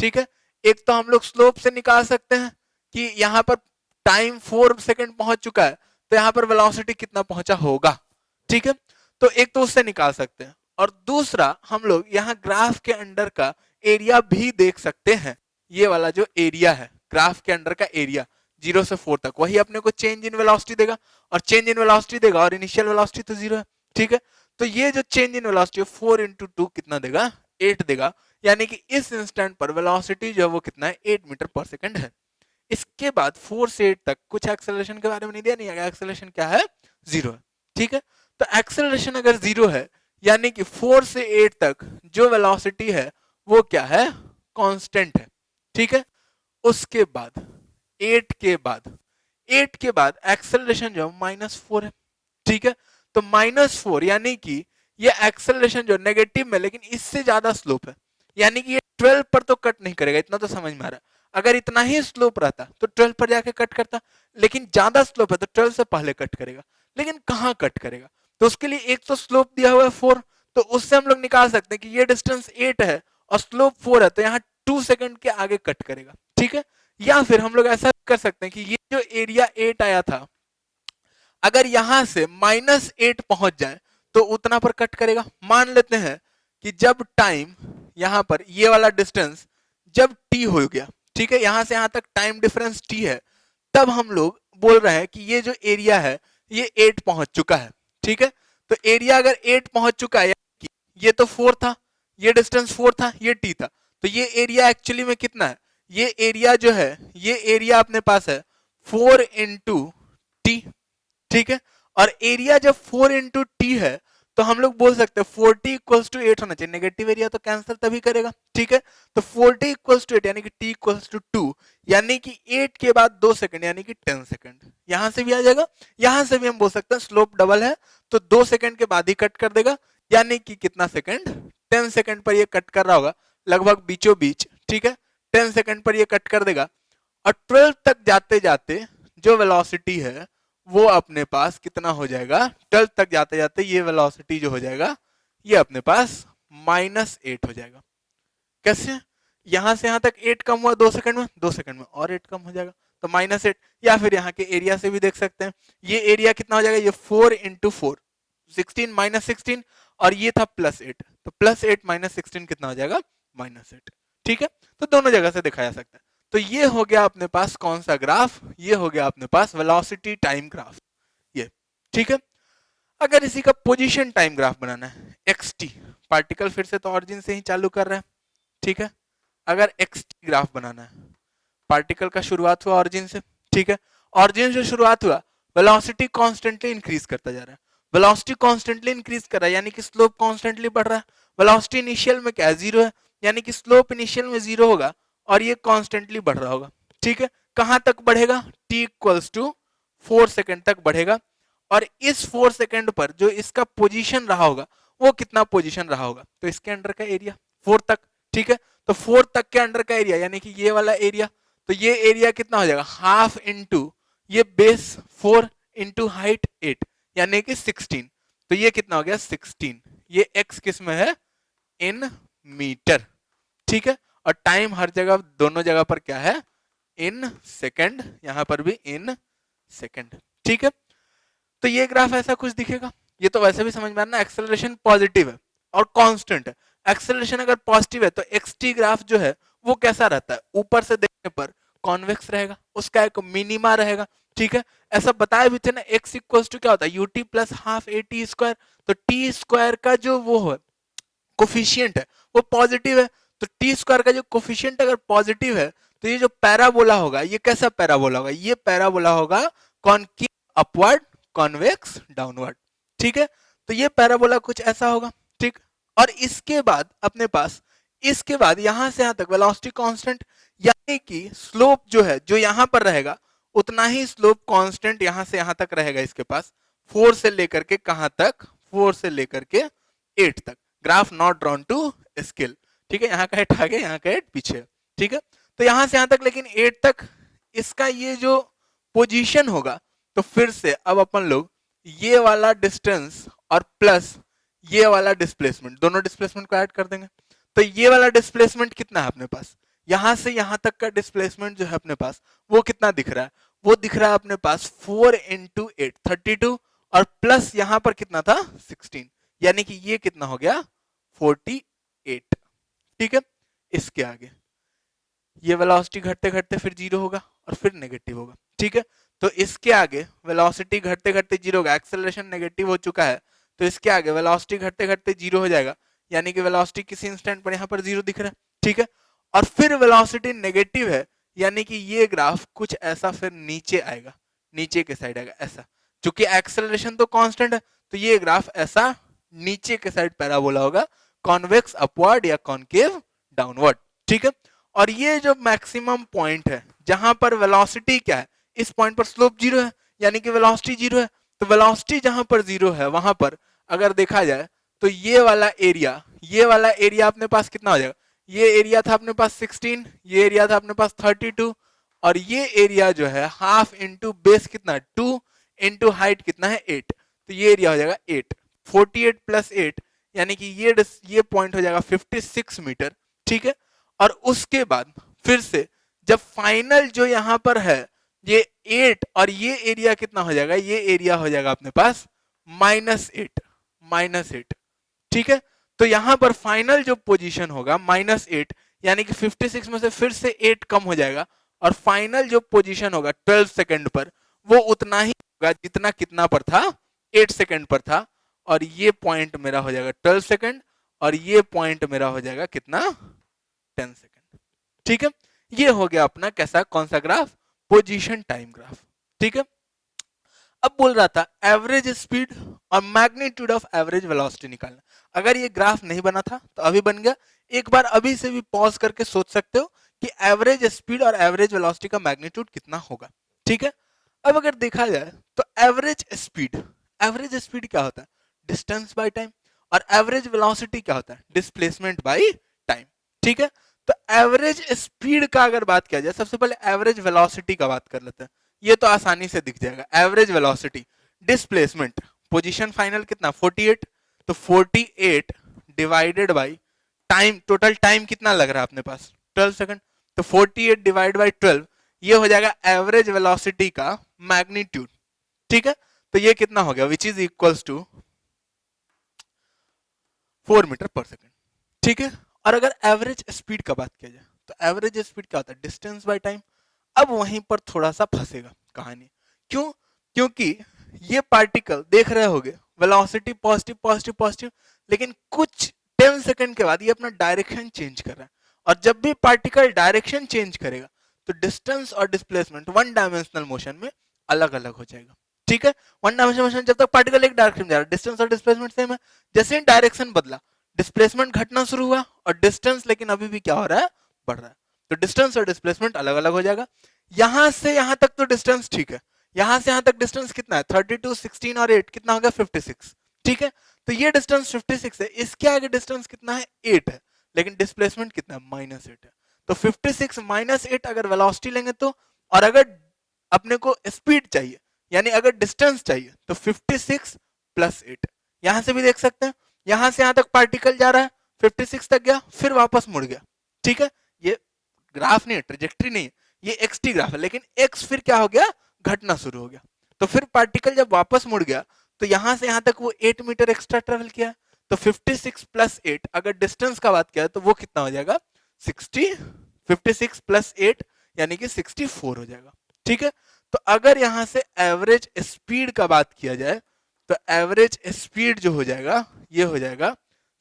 ठीक है, एक तो हम लोग स्लोप से निकाल सकते हैं कि यहाँ पर टाइम 4 सेकंड पहुंच चुका है, तो यहाँ पर वेलोसिटी कितना पहुंचा होगा, ठीक है। तो एक तो उससे निकाल सकते हैं, और दूसरा हम लोग यहाँ ग्राफ के अंडर का एरिया भी देख सकते हैं। ये वाला जो एरिया है ग्राफ के अंडर का एरिया, 0 से 4 तक, वही अपने को चेंज इन वेलोसिटी देगा, और चेंज इन वेलोसिटी देगा और इनिशियल वेलोसिटी तो 0 है, ठीक है। तो ये जो चेंज इन वेलोसिटी 4 इंटू 2 कितना देगा, 8 देगा, यानी कि इस इंस्टेंट पर वेलोसिटी जो है वो कितना है, 8 मीटर पर सेकंड है। इसके बाद 4 से 8 तक कुछ एक्सेलरेशन के बारे में नहीं दिया, नहीं है, एक्सेलरेशन क्या है, 0 है, ठीक है। तो एक्सेलरेशन अगर 0 है, यानी कि 4 से 8 तक जो वेलोसिटी है वो क्या है, कांस्टेंट है, ठीक है। उसके बाद 8 के बाद 8 के बाद एक्सेलरेशन जो -4 है, ठीक है। तो -4 यानी कि ये एक्सेलरेशन जो नेगेटिव में, लेकिन इससे ज्यादा स्लोप है, यानी कि ये 12 पर तो कट नहीं करेगा, इतना तो समझ में आ रहा है। अगर इतना ही स्लोप रहता तो 12 पर जाके कट करता, लेकिन ज्यादा स्लोप है तो 12 से पहले कट करेगा, लेकिन कहाँ कट करेगा, तो उसके लिए एक तो स्लोप दिया हुआ है 4, तो उससे हम लोग निकाल सकते हैं कि ये डिस्टेंस 8 है और स्लोप 4 है, तो यहाँ 2 सेकंड के आगे कट करेगा, ठीक है। या फिर हम लोग ऐसा कर सकते हैं कि ये जो एरिया 8 आया था, अगर यहां से -8 पहुंच जाए तो उतना पर कट करेगा। मान लेते हैं कि जब टाइम यहां पर ये वाला डिस्टेंस जब t हो गया, ठीक है, यहां से यहां तक टाइम डिफरेंस t है, तब हम लोग बोल रहे हैं कि ये जो एरिया है ये 8 पहुंच चुका है, ठीक है। तो एरिया अगर 8 पहुंच चुका है, ये तो 4 था, ये डिस्टेंस 4 था, ये t था, तो ये एरिया एक्चुअली में कितना है, ये एरिया जो है, ये एरिया अपने पास है 4 इंटू टी, ठीक है। और एरिया जब 4 इंटू टी है, तो हम लोग बोल सकते हैं 40 इक्वल्स टू 8 होना चाहिए, नेगेटिव एरिया तो कैंसिल तभी करेगा, ठीक है। तो 40 इक्वल्स टू 8 यानी कि t इक्वल्स टू 2, यानी कि 8 के बाद 2 सेकंड यानी कि 10 सेकंड, यहां से भी आ जाएगा, यहां से भी हम बोल सकते हैं स्लोप डबल है तो 2 सेकंड के बाद ही कट कर देगा, यानी कि कितना सेकंड, 10 सेकंड पर ये कट कर रहा होगा, लगभग बीचों बीच, ठीक है, 10 सेकंड पर ये कट कर देगा। और 12 तक जाते जाते जो वेलोसिटी है वो अपने पास कितना हो जाएगा, 12 तक जाते जाते ये वेलोसिटी जो हो जाएगा ये अपने पास -8 हो जाएगा। कैसे, यहां से यहां तक 8 कम हुआ 2 सेकंड में, 2 सेकंड में और 8 कम हो जाएगा, तो -8। या फिर यहाँ के एरिया से भी देख सकते हैं, ये एरिया कितना हो जाएगा, ये 4 इंटू 4, 16 -16, और ये था +8, तो +8 -16 कितना हो जाएगा, -8, ठीक है। तो दोनों जगह से दिखाया जा सकता है। तो ये हो गया अपने पास कौन सा ग्राफ, ये हो गया अपने पास वेलोसिटी टाइम ग्राफ, ये, ठीक है। अगर इसी का पोजीशन टाइम ग्राफ बनाना है, xt, पार्टिकल फिर से तो ऑरिजिन से ही चालू कर रहे हैं, ठीक है। अगर xt ग्राफ बनाना है, पार्टिकल का शुरुआत हुआ ऑरिजिन से, ठीक है, ऑरिजिन से शुरुआत हुआ, वेलोसिटी कॉन्स्टेंटली इंक्रीज करता जा रहा है, वेलोसिटी कॉन्स्टेंटली इंक्रीज कर रहा है, यानी कि स्लोप कॉन्स्टेंटली बढ़ रहा है। वेलोसिटी इनिशियल में क्या है, 0 है, यानी कि स्लोप इनिशियल में 0 होगा और ये कॉन्स्टेंटली बढ़ रहा होगा, ठीक है। कहां तक बढ़ेगा, t इक्वल्स टू 4 सेकंड तक बढ़ेगा, और इस 4 सेकंड पर जो इसका पोजीशन रहा होगा वो कितना पोजीशन रहा होगा, तो इसके अंडर का एरिया 4 तक, ठीक है। तो 4 तक के अंडर का एरिया यानी कि ये वाला एरिया, तो ये एरिया कितना हो जाएगा, हाफ इंटू ये बेस 4 इंटू हाइट 8 यानी कि 16, तो ये कितना हो गया 16, ये x किस में है, इन मीटर, ठीक है। और टाइम हर जगह दोनों जगह पर क्या है, इन सेकंड, यहां पर भी इन सेकंड, ठीक है। तो ये ग्राफ ऐसा कुछ दिखेगा, ये तो वैसे भी समझ में आ रहा है, एक्सेलरेशन पॉजिटिव है और कांस्टेंट है। एक्सेलरेशन अगर पॉजिटिव है तो एक्सटी ग्राफ जो है वो कैसा रहता है, ऊपर से देखने पर कॉन्वेक्स रहेगा, उसका एक मिनिमा रहेगा, ठीक है। ऐसा बताया भी थे ना, x इक्वल्स टू क्या होता है, UT plus half A T square, तो टी स्क्वायर का जो वो है कोफिशियंट है वो पॉजिटिव है, तो टी स्क्वायर का जो कोफिशियंट अगर पॉजिटिव है तो ये जो पैराबोला होगा ये कैसा पैराबोला होगा, ये पैराबोला होगा कॉनकेव अपवर्ड कॉन्वेक्स डाउनवर्ड, ठीक है। तो ये पैराबोला कुछ ऐसा होगा, ठीक। और इसके बाद अपने पास, इसके बाद यहां से यहां तक वेलोसिटी कांस्टेंट, यानी कि स्लोप जो है जो यहां पर रहेगा उतना ही स्लोप कांस्टेंट यहां से यहां तक रहेगा इसके पास, 4 से लेकर के कहां तक, 4 से लेकर के 8 तक, graph not drawn to scale, ठीक है। यहाँ का हेड आगे, यहाँ का हेड पीछे, ठीक है। तो यहां से यहां तक, लेकिन 8 तक इसका ये जो पोजीशन होगा, तो फिर से अब अपन लोग ये वाला डिस्टेंस और प्लस ये वाला डिस्प्लेसमेंट, दोनों डिस्प्लेसमेंट को ऐड कर देंगे, तो ये वाला डिस्प्लेसमेंट कितना है अपने पास, यहां से यहां तक का डिस्प्लेसमेंट जो है अपने पास वो कितना दिख रहा है, वो दिख रहा है अपने पास 4 इंटू 8 32, और प्लस यहां पर कितना था 16, यानी कि ये कितना हो गया 48, ठीक है। इसके आगे ये वेलोसिटी घटते घटते फिर 0 होगा, और फिर नेगेटिव होगा, ठीक है। तो इसके आगे वेलोसिटी घटते घटते जीरो होगा, एक्सेलरेशन नेगेटिव हो चुका है, तो इसके आगे वेलोसिटी घटते घटते जीरो हो जाएगा, यानी कि वेलोसिटी किसी इंस्टेंट पर यहाँ पर जीरो दिख रहा है, ठीक है। और फिर वेलोसिटी नेगेटिव है, यानी कि ये ग्राफ कुछ ऐसा फिर नीचे आएगा, नीचे के साइड आएगा ऐसा, क्योंकि एक्सेलरेशन तो कांस्टेंट है, तो ये ग्राफ ऐसा नीचे के साइड पैराबोला होगा, कॉन्वेक्स अपवर्ड या कॉनकेव डाउनवर्ड, ठीक है। और ये जो मैक्सिमम पॉइंट है जहां पर वेलोसिटी क्या है, इस पॉइंट पर स्लोप जीरो है, यानी कि वेलोसिटी जीरो है, तो वेलोसिटी जहां पर जीरो है वहां पर अगर देखा जाए तो ये वाला एरिया अपने पास कितना हो जाएगा, ये एरिया था अपने पास 16, ये एरिया था अपने पास 32, और ये एरिया जो है हाफ इंटू बेस कितना 2 इंटू हाइट कितना है 8, तो ये एरिया हो जाएगा 8, 48 प्लस 8, यानी कि ये पॉइंट हो जाएगा 56 मीटर, ठीक है। और उसके बाद फिर से जब फाइनल जो यहां पर है ये 8, और ये एरिया कितना हो जाएगा, ये एरिया हो जाएगा अपने पास -8, ठीक है। तो यहां पर फाइनल जो पोजीशन होगा -8, यानी कि 56 में से फिर से 8 कम हो जाएगा, और फाइनल जो पोजीशन होगा 12 सेकंड पर वो उतना ही होगा जितना कितना पर था, 8 सेकंड पर था, और ये पॉइंट मेरा हो जाएगा 12 सेकंड, और ये पॉइंट मेरा हो जाएगा कितना 10 सेकंड, ठीक है। ये हो गया अपना कैसा, कौन सा ग्राफ, पोजीशन टाइम ग्राफ, ठीक है। अब बोल रहा था एवरेज स्पीड और मैग्नीट्यूड ऑफ एवरेज वेलोसिटी निकालना। अगर ये ग्राफ नहीं बना था तो अभी बन गया, एक बार अभी से भी पॉज करके सोच सकते हो कि एवरेज स्पीड और एवरेज वेलोसिटी का मैग्नीट्यूड कितना होगा, ठीक है। अब अगर देखा जाए तो एवरेज स्पीड क्या होता है, डिस्टेंस बाय टाइम, और एवरेज वेलोसिटी क्या होता है, डिस्प्लेसमेंट बाय टाइम, ठीक है। तो एवरेज स्पीड का अगर बात किया जाए, सबसे पहले एवरेज वेलोसिटी का बात कर लेते हैं, ये तो आसानी से दिख जाएगा, average velocity displacement, position final कितना 48, तो 48 divided by time, total time कितना लग रहा है अपने पास 12 सेकंड, तो 48 डिवाइड बाय 12, ये हो जाएगा एवरेज वेलोसिटी का मैग्नीट्यूड, ठीक है। तो ये कितना हो गया, which is equals to 4 metre पर सेकंड, ठीक है। और अगर एवरेज स्पीड का बात किया जाए तो एवरेज स्पीड क्या होता है, डिस्टेंस बाय टाइम। अब वहीं पर थोड़ा सा फंसेगा कहानी, क्यों, क्योंकि ये पार्टिकल देख रहे होगे वेलोसिटी पॉजिटिव पॉजिटिव पॉजिटिव, लेकिन कुछ 10 सेकंड के बाद ये अपना डायरेक्शन चेंज कर रहा है, और जब भी पार्टिकल डायरेक्शन चेंज करेगा तो डिस्टेंस और डिस्प्लेसमेंट वन डायमेंशनल मोशन में अलग अलग हो जाएगा, ठीक है। वन डायमेंशनल मोशन जब तक पार्टिकल एक डायरेक्शन में जा रहा है, डिस्टेंस और डिस्प्लेसमेंट सेम है, जैसे ही डायरेक्शन बदला डिस्प्लेसमेंट घटना शुरू हुआ, और डिस्टेंस लेकिन अभी भी क्या हो रहा है, बढ़ रहा है, तो डिस्टेंस और डिस्प्लेसमेंट अलग अलग हो जाएगा। यहां से यहां तक तो डिस्टेंस ठीक है, यहां से यहां तक डिस्टेंस कितना है 32, 16 और 8 कितना हो गया 56, ठीक है। तो ये डिस्टेंस 56 है, इसके आगे डिस्टेंस कितना है 8 है, लेकिन डिस्प्लेसमेंट कितना है -8 है, तो 56 -8 अगर वेलोसिटी लेंगे तो, और अगर अपने को स्पीड चाहिए यानी अगर डिस्टेंस चाहिए तो 56 प्लस 8, यहां से भी देख सकते हैं, यहां से यहां तक पार्टिकल जा रहा है 56 तक गया फिर वापस मुड़ गया, ठीक है। ये ग्राफ नहीं है, ट्रेजेक्ट्री नहीं है, ये एक्स टी ग्राफ है, लेकिन एक्स फिर क्या हो गया, घटना शुरू हो गया, तो फिर पार्टिकल जब वापस मुड़ गया तो यहां से यहां तक वो 8 मीटर एक्स्ट्रा ट्रेवल किया, तो 56 प्लस 8 अगर डिस्टेंस का बात किया तो वो कितना हो जाएगा 60, 56 प्लस 8 यानी कि 64 हो जाएगा, ठीक है। तो अगर यहां से एवरेज स्पीड का बात किया जाए तो एवरेज स्पीड जो हो जाएगा ये हो जाएगा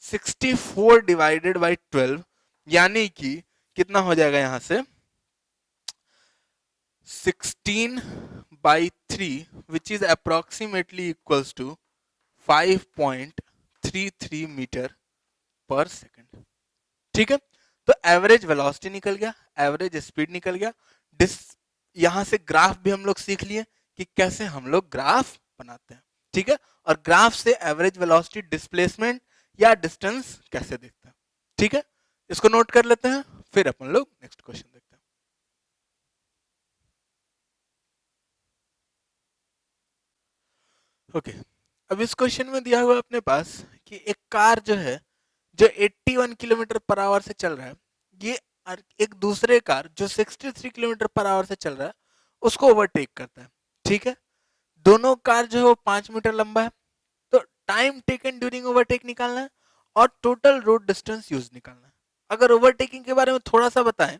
64 डिवाइडेड बाई 12, यानी कि कितना हो जाएगा यहां से 16 by 3 which is approximately equals to 5.33 metre पर सेकंड, ठीक है। तो एवरेज वेलोसिटी निकल गया, एवरेज स्पीड निकल गया, यहां से ग्राफ भी हम लोग सीख लिए कि कैसे हम लोग ग्राफ बनाते हैं, ठीक है। और ग्राफ से एवरेज वेलोसिटी, डिस्प्लेसमेंट या डिस्टेंस कैसे देखते हैं, ठीक है। इसको नोट कर लेते हैं, फिर अपन लोग नेक्स्ट क्वेश्चन देखते हैं। ओके अब इस क्वेश्चन में दिया हुआ अपने पास कि एक कार जो है जो 81 किलोमीटर पर आवर से चल रहा है, ये एक दूसरे कार जो 63 किलोमीटर पर आवर से चल रहा है उसको ओवरटेक करता है, ठीक है। दोनों कार जो है वो 5 मीटर लंबा है, तो टाइम टेकन ड्यूरिंग ओवरटेक निकालना है और टोटल रोड डिस्टेंस यूज निकालना है। अगर ओवरटेकिंग के बारे में थोड़ा सा बताएं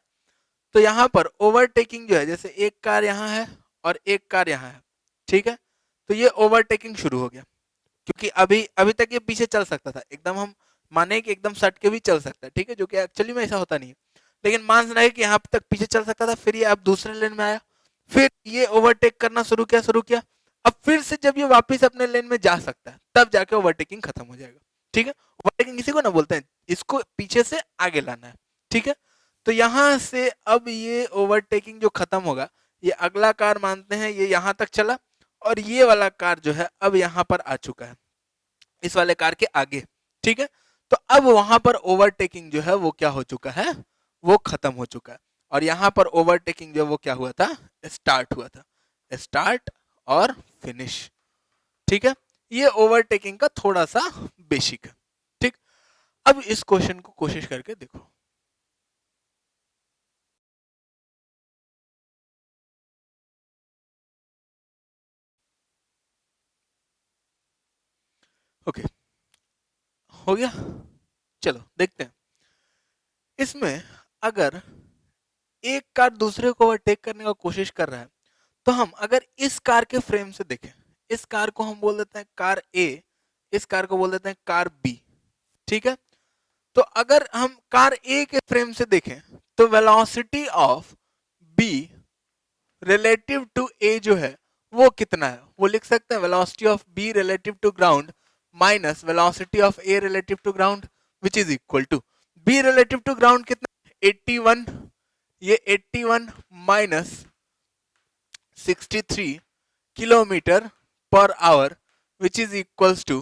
तो यहाँ पर ओवरटेकिंग जो है, जैसे एक कार यहाँ है और एक कार यहाँ है, ठीक है, तो ये ओवरटेकिंग शुरू हो गया, क्योंकि अभी अभी तक ये पीछे चल सकता था, एकदम हम माने कि एकदम सट के भी चल सकता है, ठीक है, जो कि एक्चुअली में ऐसा होता नहीं है, लेकिन मान रहे कि यहाँ तक पीछे चल सकता था, फिर ये अब दूसरे लेन में आया, फिर ये ओवरटेक करना शुरू किया, अब फिर से जब ये वापस अपने लेन में जा सकता है, तब जाके ओवरटेकिंग खत्म हो जाएगा, ठीक है। ओवरटेकिंग इसी को ना बोलते हैं, इसको पीछे से आगे लाना है, ठीक है। तो यहां से अब ये ओवरटेकिंग जो खत्म होगा, ये अगला कार मानते हैं ये यहां तक चला, और ये वाला कार जो है अब यहां पर आ चुका है, इस वाले कार के आगे, ठीक है। तो अब वहां पर ओवरटेकिंग जो है वो क्या हो चुका है, वो खत्म हो चुका है, और यहां पर ओवरटेकिंग जो वो क्या हुआ था, स्टार्ट हुआ था, स्टार्ट और फिनिश, ठीक है। ये ओवरटेकिंग का थोड़ा सा बेसिक है, ठीक। अब इस क्वेश्चन को कोशिश करके देखो। ओके, हो गया, चलो देखते हैं। इसमें अगर एक कार दूसरे को ओवरटेक करने का कोशिश कर रहा है, तो हम अगर इस कार के फ्रेम से देखें, इस कार को हम बोल देते हैं कार ए, इस कार को बोल देते हैं कार बी, ठीक है। तो अगर हम कार ए के फ्रेम से देखें, तो velocity of B relative to A जो है वो कितना है, वो लिख सकते हैं velocity of B relative to ground minus velocity of A relative to ground, which is equal to B relative to ground कितना, 81, ये 81 माइनस 63 kilometre per hour, which is equals to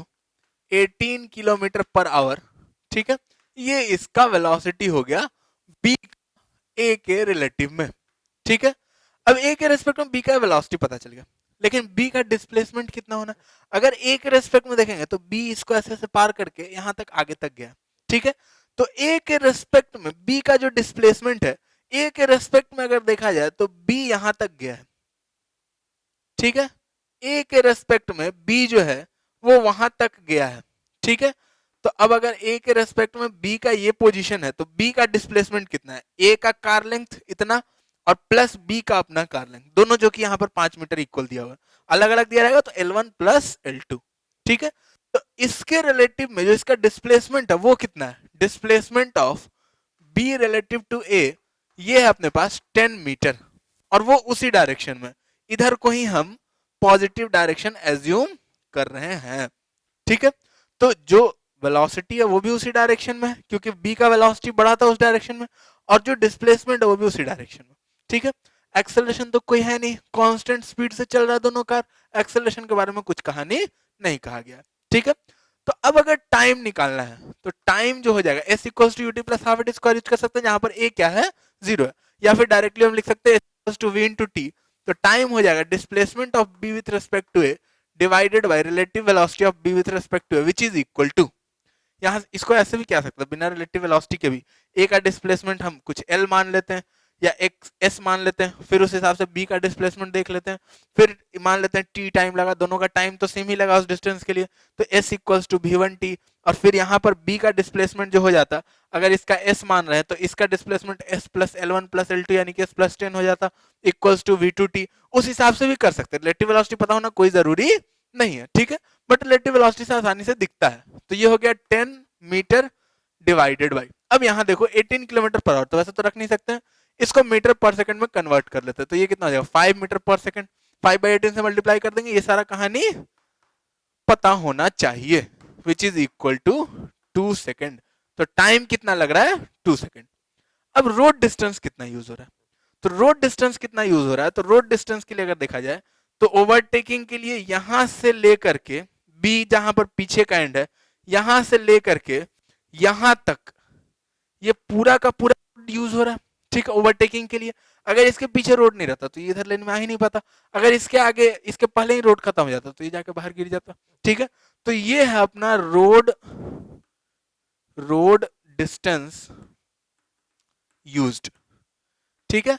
18 kilometre per hour, ठीक है। ये इसका वेलोसिटी हो गया बी ए के रिलेटिव में, ठीक है। अब ए के रेस्पेक्ट में बी का वेलोसिटी पता चल गया, लेकिन बी का डिस्प्लेसमेंट कितना होना, अगर ए के रेस्पेक्ट में देखेंगे तो बी इसको ऐसे ऐसे पार करके यहां तक आगे तक गया, ठीक है। तो ए के रेस्पेक्ट में बी का जो डिस्प्लेसमेंट है, ए के रेस्पेक्ट में अगर देखा जाए तो बी यहां तक गया है, ठीक है। ए के रेस्पेक्ट में बी जो है वो वहां तक गया है, ठीक है। तो अब अगर ए के रेस्पेक्ट में बी का ये पोजीशन है, तो बी का डिस्प्लेसमेंट कितना है, ए का कार लेंथ इतना और प्लस बी का अपना कार लेंथ, दोनों जो कि यहाँ पर 5 मीटर इक्वल दिया हुआ है, अलग अलग दिया रहेगा तो L1 प्लस L2, ठीक है। तो इसके रिलेटिव में जो इसका डिस्प्लेसमेंट है वो कितना है, displacement of B relative to A, ये है अपने पास 10 मीटर, और वो उसी डायरेक्शन में, इधर को ही हम पॉजिटिव डायरेक्शन एज्यूम कर रहे हैं, ठीक है। तो जो वेलोसिटी है वो भी उसी डायरेक्शन में है, क्योंकि बी का वेलोसिटी बढ़ा था उस डायरेक्शन में, और जो डिस्प्लेसमेंट है वो भी उसी डायरेक्शन में, ठीक है। एक्सेलरेशन तो कोई है नहीं, कांस्टेंट स्पीड से चल रहा है दोनों कार, एक्सेलरेशन के बारे में कुछ कहानी नहीं कहा गया, ठीक है। तो अब अगर टाइम निकालना है, तो टाइम जो हो जाएगा s equals to u t plus half square use कर सकते हैं, जहां पर ए क्या है, 0 है, या फिर डायरेक्टली हम लिख सकते हैं s equals to v into t. तो टाइम हो जाएगा displacement of B with respect to A divided by relative velocity of B with respect to A, which is equal to, यहाँ इसको ऐसे भी क्या सकते हैं बिना रिलेटिव वेलोसिटी के भी, ए का डिस्प्लेसमेंट हम कुछ एल मान लेते हैं या एक्स एस मान लेते हैं, फिर उस हिसाब से बी का डिस्प्लेसमेंट देख लेते हैं, फिर मान लेते हैं टी टाइम लगा, दोनों का टाइम तो सेम ही लगा उस डिस्टेंस के लिए, तो s equals to v one t, और फिर यहाँ पर बी का डिस्प्लेसमेंट जो हो जाता, अगर इसका एस मान रहे हैं तो इसका displacement S plus L one plus L two यानी कि एस प्लस 10 हो जाता, equals to V two T. उस हिसाब से भी कर सकते हैं, रिलेटिव वेलोसिटी पता होना कोई जरूरी नहीं है, ठीक है, बट रिलेटिव वेलोसिटी से आसानी से दिखता है। तो ये हो गया 10 मीटर डिवाइडेड बाई, अब यहाँ देखो 18 किलोमीटर पर आवर, तो वैसे तो रख नहीं सकते हैं, इसको मीटर पर सेकंड में कन्वर्ट कर लेते हैं, तो ये कितना हो जाएगा 5 मीटर पर सेकंड, 5/18 से मल्टीप्लाई कर देंगे, ये सारा कहानी पता होना चाहिए, which is equal to 2 second. तो टाइम कितना लग रहा है, 2 सेकंड। अब रोड डिस्टेंस कितना यूज हो रहा है, तो रोड डिस्टेंस कितना यूज हो रहा है, तो रोड डिस्टेंस के लिए अगर देखा जाए तो ओवरटेकिंग के लिए यहां से लेकर के बी जहां पर पीछे का एंड है, यहां से लेकर के यहां तक ये पूरा का पूरा यूज हो रहा है, ठीक है, ओवरटेकिंग के लिए। अगर इसके पीछे रोड नहीं रहता तो ये इधर लेन में आ ही नहीं पाता, अगर इसके आगे इसके पहले ही रोड खत्म हो जाता तो ये जाके बाहर गिर जाता, ठीक है। तो ये है अपना रोड डिस्टेंस यूज्ड, ठीक है।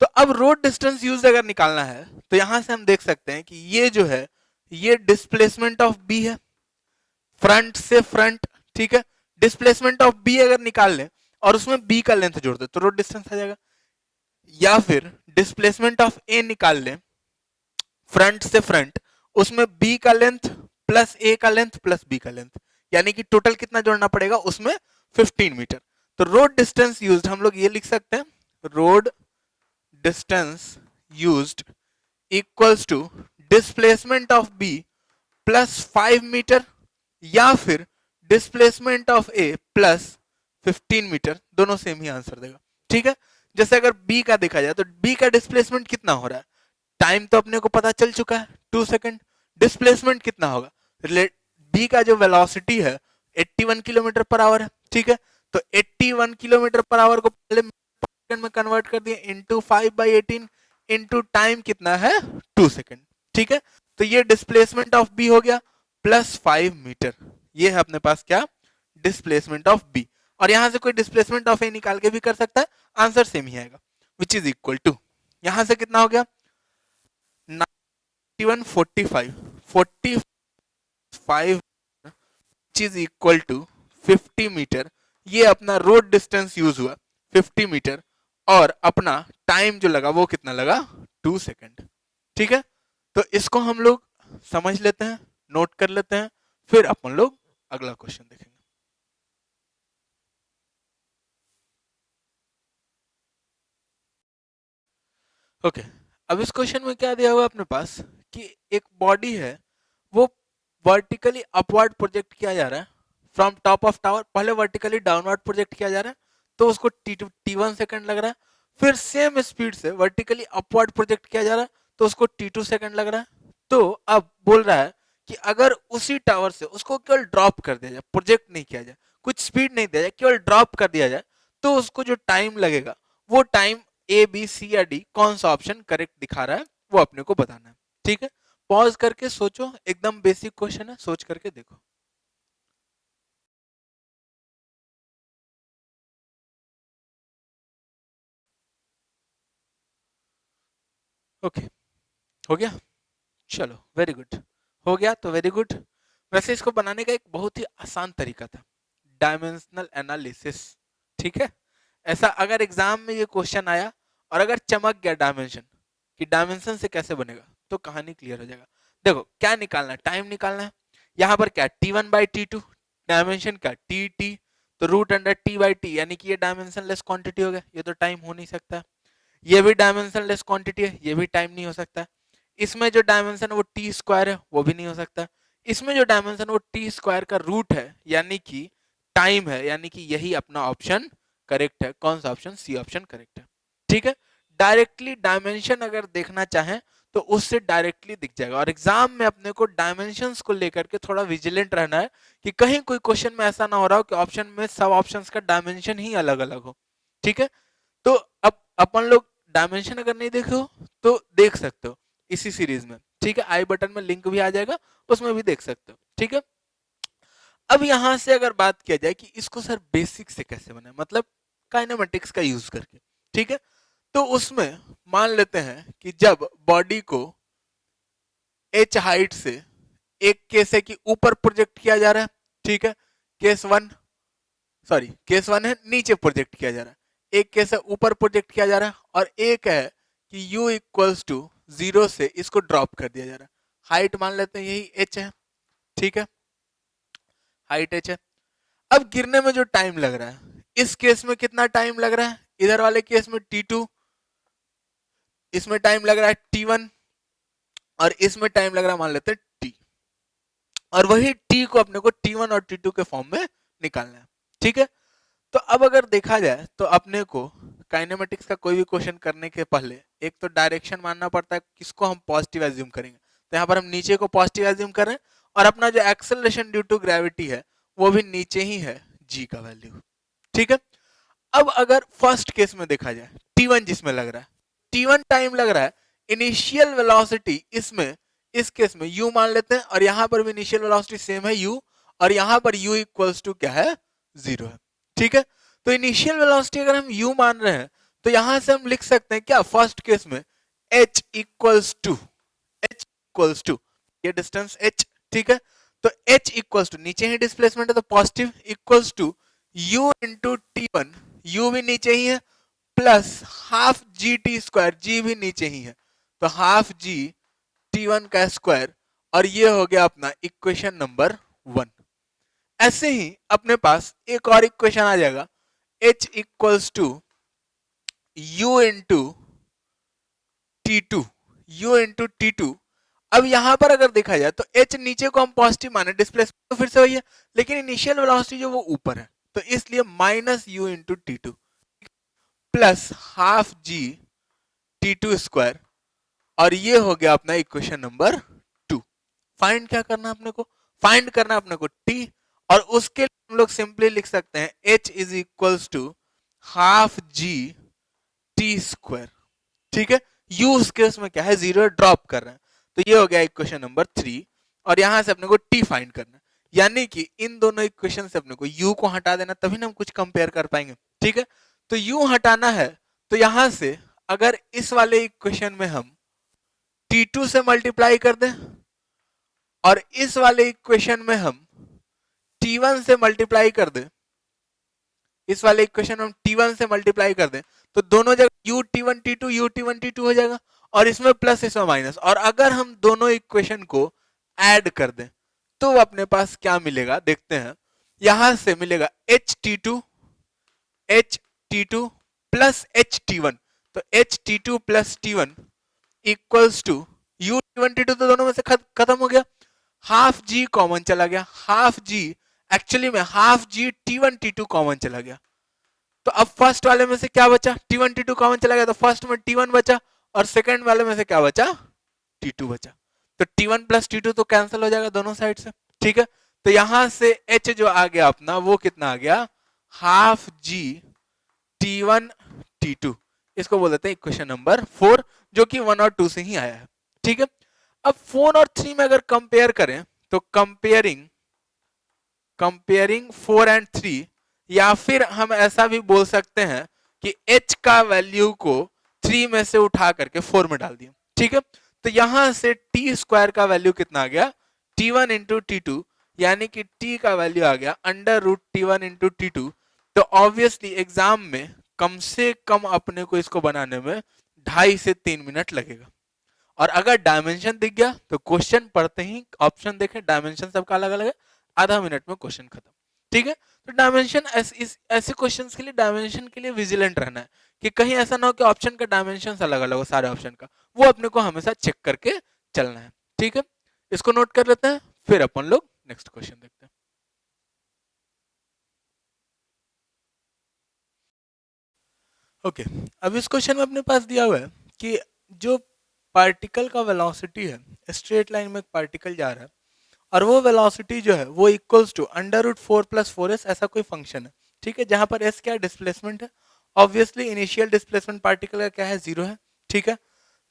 तो अब रोड डिस्टेंस यूज अगर निकालना है तो यहां से हम देख सकते हैं कि ये जो है ये डिस्प्लेसमेंट ऑफ बी है, फ्रंट से फ्रंट, ठीक है। डिस्प्लेसमेंट ऑफ बी अगर निकाल लें और उसमें बी का लेंथ जोड़ दे तो रोड डिस्टेंस आ जाएगा, या फिर डिस्प्लेसमेंट ऑफ ए निकाल लें फ्रंट से फ्रंट, उसमें बी का लेंथ प्लस ए का लेंथ प्लस बी का लेंथ, यानी कि टोटल कितना जोड़ना पड़ेगा उसमें 15 मीटर। तो रोड डिस्टेंस यूज्ड हम लोग ये लिख सकते हैं, road distance used equals to displacement of B plus 5 metre या फिर displacement of A plus 15 metre, दोनों सेम ही आंसर देगा। ठीक है, जैसे अगर बी का देखा जाए तो बी का डिस्प्लेसमेंट कितना हो रहा है, टाइम तो अपने को पता चल चुका है 2 सेकंड, डिस्प्लेसमेंट कितना होगा, बी का जो वेलोसिटी है 81 किलोमीटर पर आवर है। ठीक है, तो 81 किलोमीटर पर आवर को पहले सेकंड में कन्वर्ट कर दिए इंटू 5/18 इंटू टाइम कितना है 2 सेकंड। ठीक है, तो ये डिस्प्लेसमेंट ऑफ बी हो गया प्लस 5 मीटर, ये है अपने पास क्या, डिस्प्लेसमेंट ऑफ बी। और यहां से कोई डिस्प्लेसमेंट ऑफ ए निकाल के भी कर सकता है, आंसर सेम ही आएगा, विच इज इक्वल टू, यहां से कितना हो गया 9145 45 which is equal to 50 metre. ये अपना रोड डिस्टेंस यूज हुआ 50 मीटर और अपना टाइम जो लगा वो कितना लगा 2 सेकंड। ठीक है, तो इसको हम लोग समझ लेते हैं, नोट कर लेते हैं, फिर अपन लोग अगला क्वेश्चन देखेंगे। ओके, अब इस क्वेश्चन में क्या दिया हुआ अपने पास कि एक बॉडी है वो वर्टिकली अपवर्ड प्रोजेक्ट किया जा रहा है फ्रॉम टॉप ऑफ टावर, पहले वर्टिकली डाउनवर्ड प्रोजेक्ट किया जा रहा है तो उसको T1 सेकंड लग रहा है, फिर सेम स्पीड से वर्टिकली अपवर्ड प्रोजेक्ट किया जा रहा है तो उसको T2 सेकंड लग रहा है। तो अब बोल रहा है कि अगर उसी टावर से उसको केवल ड्रॉप कर दिया जाए, प्रोजेक्ट नहीं किया जाए, कुछ स्पीड नहीं दिया जाए, केवल ड्रॉप कर दिया जाए, तो उसको जो टाइम लगेगा वो टाइम ए बी सी या डी कौन सा ऑप्शन करेक्ट दिखा रहा है वो अपने को बताना है। ठीक है, पॉज करके सोचो, एकदम बेसिक क्वेश्चन है, सोच करके देखो। ओके, हो गया, चलो वेरी गुड, हो गया तो वेरी गुड। वैसे इसको बनाने का एक बहुत ही आसान तरीका था, डायमेंशनल एनालिसिस। ठीक है, ऐसा अगर एग्जाम में ये क्वेश्चन आया और अगर चमक गया डायमेंशन कि डायमेंशन से कैसे बनेगा तो कहानी क्लियर हो जाएगा। देखो क्या निकालना है, टाइम निकालना है, यहाँ पर क्या T1/T2, डायमेंशन क्या T तो रूट अंडर T/T, यानी कि ये डायमेंशन लेस क्वांटिटी हो गया, ये तो टाइम हो नहीं सकता। ये भी डायमेंशन लेस क्वांटिटी है, ये भी टाइम नहीं हो सकता। इसमें जो डायमेंशन है वो T² है, वो भी नहीं हो सकता। इसमें जो डायमेंशन वो T² का रूट है यानी कि टाइम है, यानी कि यही अपना ऑप्शन करेक्ट है। कौन सा ऑप्शन, सी ऑप्शन करेक्ट है। ठीक है, डायरेक्टली डायमेंशन अगर देखना चाहें तो उससे डायरेक्टली दिख जाएगा, और एग्जाम में अपने को डायमेंशंस को लेकर के थोड़ा विजिलेंट रहना है कि कहीं कोई क्वेश्चन में ऐसा ना हो रहा हो कि ऑप्शन में सब ऑप्शंस का डायमेंशन ही अलग अलग हो। ठीक है, तो अब अपन लोग डायमेंशन अगर नहीं देखे हो तो देख सकते हो इसी सीरीज में। ठीक है, आई बटन में लिंक भी आ जाएगा, उसमें भी देख सकते हो। ठीक है, अब यहां से अगर बात किया जाए कि इसको सर बेसिक से कैसे बने, मतलब काइनेमेटिक्स का यूज करके। ठीक है, तो उसमें मान लेते हैं कि जब बॉडी को h हाइट से एक केस है कि ऊपर प्रोजेक्ट किया जा रहा है। ठीक है, case one, sorry case one है नीचे प्रोजेक्ट किया जा रहा है, एक केस है ऊपर प्रोजेक्ट किया जा रहा है, और एक है कि u इक्वल्स टू 0 से इसको ड्रॉप कर दिया जा रहा है। हाइट मान लेते हैं यही h है। ठीक है, हाइट h है। अब गिरने में जो टाइम लग रहा है, इस केस में कितना टाइम लग रहा है, इधर वाले केस में T2, इसमें टाइम लग रहा है T1, और इसमें टाइम लग रहा है मान लेते हैं T, और वही T को अपने को T1 और T2 के फॉर्म में निकालना है। ठीक है, तो अब अगर देखा जाए तो अपने को काइनेमेटिक्स का कोई भी क्वेश्चन करने के पहले एक तो डायरेक्शन मानना पड़ता है, किसको हम पॉजिटिव एज्यूम करेंगे, तो यहाँ पर हम नीचे को पॉजिटिव एज्यूम कर रहे हैं, और अपना जो एक्सेलरेशन ड्यू टू ग्रेविटी है वो भी नीचे ही है, g का वैल्यू। ठीक है, अब अगर फर्स्ट केस में देखा जाए T1 जिसमें लग रहा है, T1 टाइम लग रहा है, इनिशियल वेलोसिटी इसमें इस केस में u मान लेते हैं, और यहां पर भी इनिशियल वेलोसिटी सेम है u, और यहां पर u इक्वल्स टू क्या है 0 है। ठीक है, तो इनिशियल वेलोसिटी अगर हम u मान रहे हैं तो यहां से हम लिख सकते हैं क्या, फर्स्ट केस में h इक्वल्स टू ये डिस्टेंस h। ठीक है, तो h इक्वल्स टू नीचे ही डिस्प्लेसमेंट है तो positive, equals to u into T1, u भी नीचे ही है, plus half G T square, G भी नीचे ही है तो हाफ जी T1 का स्क्वायर, और ये हो गया अपना इक्वेशन नंबर 1। ऐसे ही अपने पास एक और इक्वेशन आ जाएगा H equals to U into T2, U into T2। अब यहां पर अगर देखा जाए तो H नीचे को हम पॉजिटिव माने, डिस्प्लेसमेंट तो फिर से वही है, लेकिन इनिशियल वेलोसिटी जो वो ऊपर है, तो इसलिए minus U into T2 plus half G T2 square, और ये हो गया अपना इक्वेशन नंबर 2। फाइंड क्या करना है अपने को? फाइंड करना है अपने को T, और उसके लिए हम लोग सिंपली लिख सकते हैं H is equals to half G T square. ठीक है, U उस केस में क्या है, जीरो ड्रॉप कर रहे हैं, तो ये हो गया इक्वेशन नंबर 3, और यहां से अपने को T फाइंड करना है, यानी कि इन दोनों इक्वेशन से अपने को U को हटा देना, तभी ना हम कुछ कंपेयर कर पाएंगे। ठीक है, तो U हटाना है, तो यहां से अगर इस वाले इक्वेशन में हम T2 से मल्टीप्लाई कर दें और इस वाले इक्वेशन में हम T1 से मल्टीप्लाई कर दें, इस वाले इक्वेशन में हम T1 से मल्टीप्लाई कर दें, तो दोनों जगह U T1 T2 U T1 T2 हो जाएगा, और इसमें प्लस इसमें माइनस, और अगर हम दोनों इक्वेशन को ऐड कर दें तो अपने पास क्या मिलेगा देखते हैं। यहां से मिलेगा H T2 plus H T1, तो H T2 plus T1 equals to U T1 T2, तो दोनों में से खत्म हो गया, हाफ जी कॉमन चला गया, हाफ जी एक्चुअली में हाफ जी T1 T2 कॉमन चला गया, तो अब फर्स्ट वाले में से क्या बचा, T1 T2 कॉमन चला गया, तो फर्स्ट में T1 बचा, और सेकंड वाले में से क्या बचा, T2 बचा, तो T1 प्लस T2 तो कैंसिल हो जाएगा दोनों साइड से। ठीक है, तो यहां से H जो आ गया अपना वो कितना आ गया, हाफ जी T1 T2, इसको बोल देते हैं इक्वेशन नंबर 4, जो कि 1 और 2 से ही आया है। ठीक है, अब 4 और 3 में अगर कंपेयर करें तो कंपेयरिंग 4 एंड 3, या फिर हम ऐसा भी बोल सकते हैं कि H का वैल्यू को 3 में से उठा करके 4 में डाल दिया। ठीक है, तो यहां से T स्क्वायर का वैल्यू कितना आ गया, T1 इंटू T2, यानी कि T का वैल्यू आ गया under root T1 into T2। तो ऑब्वियसली एग्जाम में कम से कम अपने को इसको बनाने में 2.5 से 3 मिनट लगेगा, और अगर डायमेंशन दिख गया तो क्वेश्चन पढ़ते ही ऑप्शन देखें, डायमेंशन सबका अलग अलग है, आधा मिनट में क्वेश्चन खत्म। ठीक है, तो डायमेंशन ऐसे क्वेश्चंस के लिए डायमेंशन के लिए विजिलेंट रहना है कि कहीं ऐसा ना हो कि ऑप्शन का डायमेंशन अलग अलग हो सारे ऑप्शन का, वो अपने को हमेशा चेक करके चलना है। ठीक है, इसको नोट कर लेते हैं, फिर अपन लोग नेक्स्ट क्वेश्चन देखते हैं। ओके, अब इस क्वेश्चन में अपने पास दिया हुआ है कि जो पार्टिकल का वेलोसिटी है, स्ट्रेट लाइन में एक पार्टिकल जा रहा है, और वो वेलोसिटी जो है वो equals to under root 4 plus 4s, ऐसा कोई फंक्शन है। ठीक है, जहां पर s क्या डिस्प्लेसमेंट है, ऑब्वियसली इनिशियल डिस्प्लेसमेंट पार्टिकल का क्या है, 0 है। ठीक है,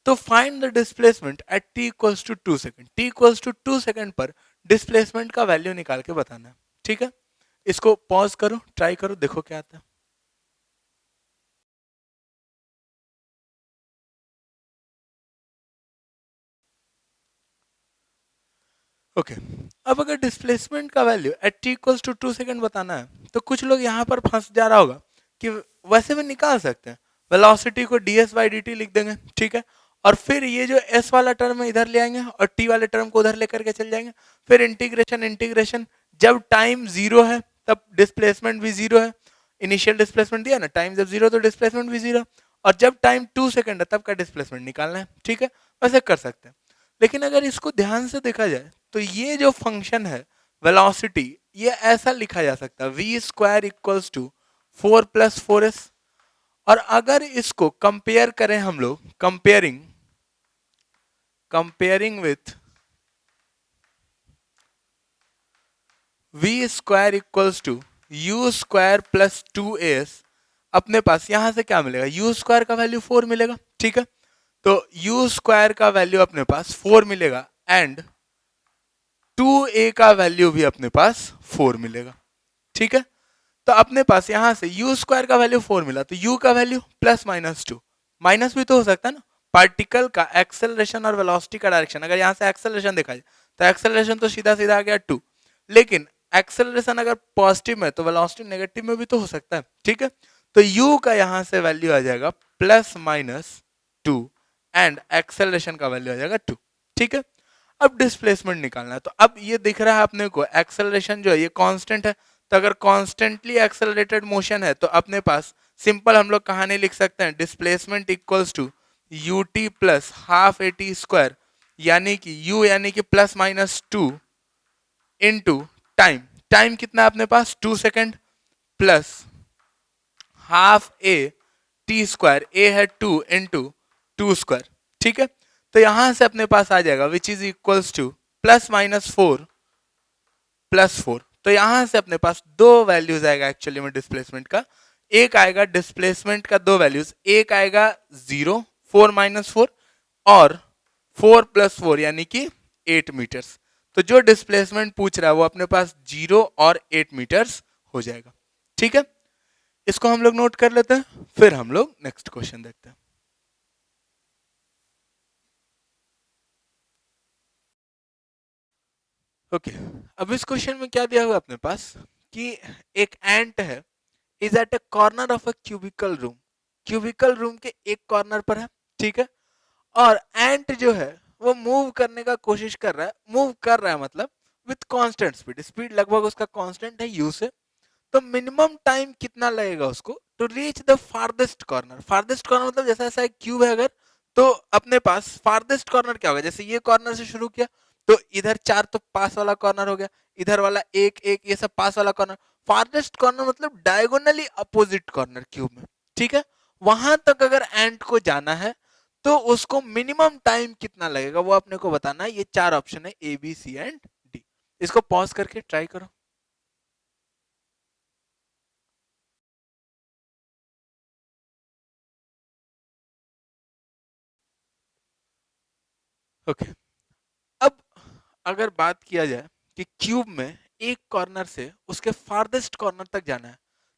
तो find the displacement at t equals to 2 second, t equals to 2 second पर डिस्प्लेसमेंट का वैल्यू निकाल के बताना है। ठीक है, इसको पॉज करो, ट्राई करो, देखो क्या आता है। ओके, अब अगर डिस्प्लेसमेंट का value at t equals to 2 second बताना है, तो कुछ लोग यहाँ पर फंस जा रहा होगा कि वैसे भी निकाल सकते हैं, वेलोसिटी को ds बाई dt लिख देंगे। ठीक है, और फिर ये जो s वाला टर्म है इधर ले आएंगे, और t वाले टर्म को उधर लेकर के चल जाएंगे, फिर इंटीग्रेशन इंटीग्रेशन, जब टाइम 0 है तब डिस्प्लेसमेंट भी 0 है, इनिशियल डिस्प्लेसमेंट दिया ना, टाइम जब 0 तो डिस्प्लेसमेंट भी 0, और जब टाइम 2 सेकंड है तब का डिस्प्लेसमेंट निकालना है। ठीक है, वैसे कर सकते हैं, लेकिन अगर इसको ध्यान से देखा जाए तो ये जो फंक्शन है वेलोसिटी, ये ऐसा लिखा जा सकता है V square equals to 4 plus 4s, और अगर इसको कंपेयर करें हम लोग, comparing with V square equals to U square plus 2as, अपने पास यहां से क्या मिलेगा, यू स्क्वायर का वैल्यू 4 मिलेगा। ठीक है, तो यू स्क्वायर का वैल्यू अपने पास 4 मिलेगा, एंड 2a का वैल्यू भी अपने पास 4 मिलेगा। ठीक है, तो अपने पास यहां से u स्क्वायर का वैल्यू 4 मिला, तो u का वैल्यू प्लस माइनस 2, माइनस भी तो हो सकता है ना, पार्टिकल का एक्सेलरेशन और वेलोसिटी का डायरेक्शन, अगर यहां से एक्सेलरेशन देखा जाए तो एक्सेलरेशन तो सीधा सीधा आ गया 2, लेकिन एक्सेलरेशन अगर पॉजिटिव में तो वेलोसिटी नेगेटिव में भी तो हो सकता है। ठीक है, तो u का यहां से वैल्यू आ जाएगा +-2 एंड एक्सेलरेशन का वैल्यू आ जाएगा 2। ठीक है, अब डिस्प्लेसमेंट निकालना है। तो अब ये दिख रहा है अपने को एक्सेलरेशन जो है ये कांस्टेंट है, तो अगर कॉन्स्टेंटली एक्सेलरेटेड मोशन है तो अपने पास सिंपल हम लोग कहानी लिख सकते हैं, displacement equals to U T plus half A T square, यानी कि u यानी कि +-2 इनटू टाइम। टाइम कितना है अपने पास 2 second plus half A T square, A है 2 इंटू 2 स्क्वायर। ठीक है, तो यहां से अपने पास आ जाएगा विच इज इक्वल्स टू +-4 +4। तो यहां से अपने पास दो वैल्यूज आएगा एक्चुअली में डिस्प्लेसमेंट का। एक आएगा डिस्प्लेसमेंट का दो वैल्यूज, एक आएगा 0 4-4 और 4+4 यानी कि 8 मीटर्स। तो जो डिस्प्लेसमेंट पूछ रहा है वो अपने पास 0 और 8 मीटर्स हो जाएगा। ठीक है, इसको हम लोग नोट कर लेते हैं, फिर हम लोग नेक्स्ट क्वेश्चन देखते हैं। ओके, अब इस क्वेश्चन में क्या दिया हुआ अपने पास कि एक एंट है is at a corner of a cubical room, cubical room के एक कॉर्नर पर है। ठीक है, और एंट जो है वो मूव करने का कोशिश कर रहा है, मूव कर रहा है मतलब विथ कांस्टेंट स्पीड, स्पीड लगभग उसका कांस्टेंट है u से। तो मिनिमम टाइम कितना लगेगा उसको to reach the farthest corner. Farthest corner मतलब जैसा ऐसा एक क्यूब है अगर, तो अपने पास फार्देस्ट कॉर्नर क्या होगा, जैसे ये कॉर्नर से शुरू किया तो इधर 4 तो पास वाला कॉर्नर हो गया, इधर वाला 1 1 ये सब पास वाला कॉर्नर। फार्देस्ट कॉर्नर मतलब डायगोनली अपोजिट कॉर्नर क्यूब में। ठीक है, वहां तक अगर एंट को जाना है तो उसको मिनिमम टाइम कितना लगेगा वो अपने को बताना है। ये चार ऑप्शन है A B C and D. इसको पॉज करके ट्राई करो। ओके, अब अगर बात किया जाए कि क्यूब में एक कॉर्नर से उसके फार्देस्ट कॉर्नर तक जाना है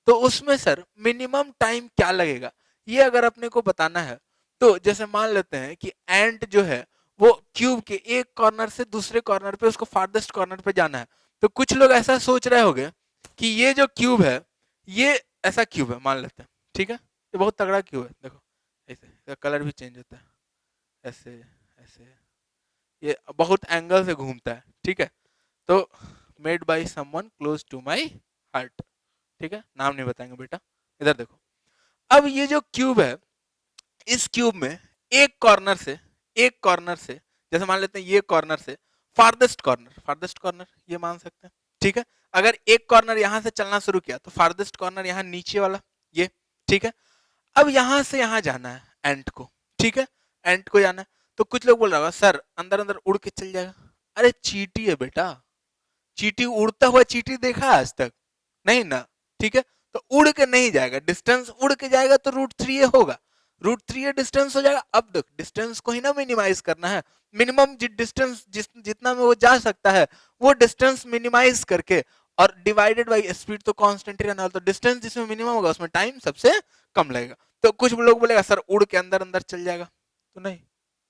तो उसमें सर मिनिमम टाइम क्या लगेगा ये अगर अपने को बताना है, तो जैसे मान लेते हैं कि एंट जो है वो क्यूब के एक कॉर्नर से दूसरे कॉर्नर पे उसको फार्देस्ट कॉर्नर पे जाना है। तो कुछ लोग ऐसा सोच रहे होंगे कि ये जो क्यूब है ये ऐसा क्यूब है मान लेते हैं। ठीक है, ये बहुत तगड़ा क्यूब है, देखो ऐसे कलर भी चेंज होता है, ऐसे ऐसे, ये बहुत एंगल से घूमता है। ठीक है, तो made by someone close to my heart. ठीक है, नाम नहीं बताएंगे बेटा। इधर देखो, अब ये जो क्यूब है इस क्यूब में एक कॉर्नर से, एक कॉर्नर से जैसे मान लेते हैं ये कॉर्नर से फार्देस्ट कॉर्नर, फार्देस्ट कॉर्नर ये मान सकते हैं। ठीक है, अगर एक कॉर्नर यहां से चलना शुरू किया तो फार्देस्ट कॉर्नर यहाँ नीचे वाला ये। ठीक है, अब यहां से यहां जाना है एंट को। ठीक है, एंट को जाना है तो कुछ लोग बोल रहा होगा सर अंदर अंदर उड़ के चल जाएगा। अरे चींटी है बेटा, चींटी उड़ता हुआ चींटी देखा आज तक नहीं ना। ठीक है, तो उड़ के नहीं जाएगा, डिस्टेंस उड़ के जाएगा तो √3 होगा, √3 डिस्टेंस हो जाएगा। अब देख डिस्टेंस को ही ना मिनिमाइज करना है, मिनिमम डिस्टेंस जितना में वो जा सकता है वो डिस्टेंस मिनिमाइज करके और डिवाइडेड बाय स्पीड तो कांस्टेंट ही रहना, तो डिस्टेंस जिसमें मिनिमम होगा उसमें टाइम सबसे कम लगेगा। तो कुछ लोग बोलेगा सर उड़ के अंदर अंदर चल जाएगा, तो नहीं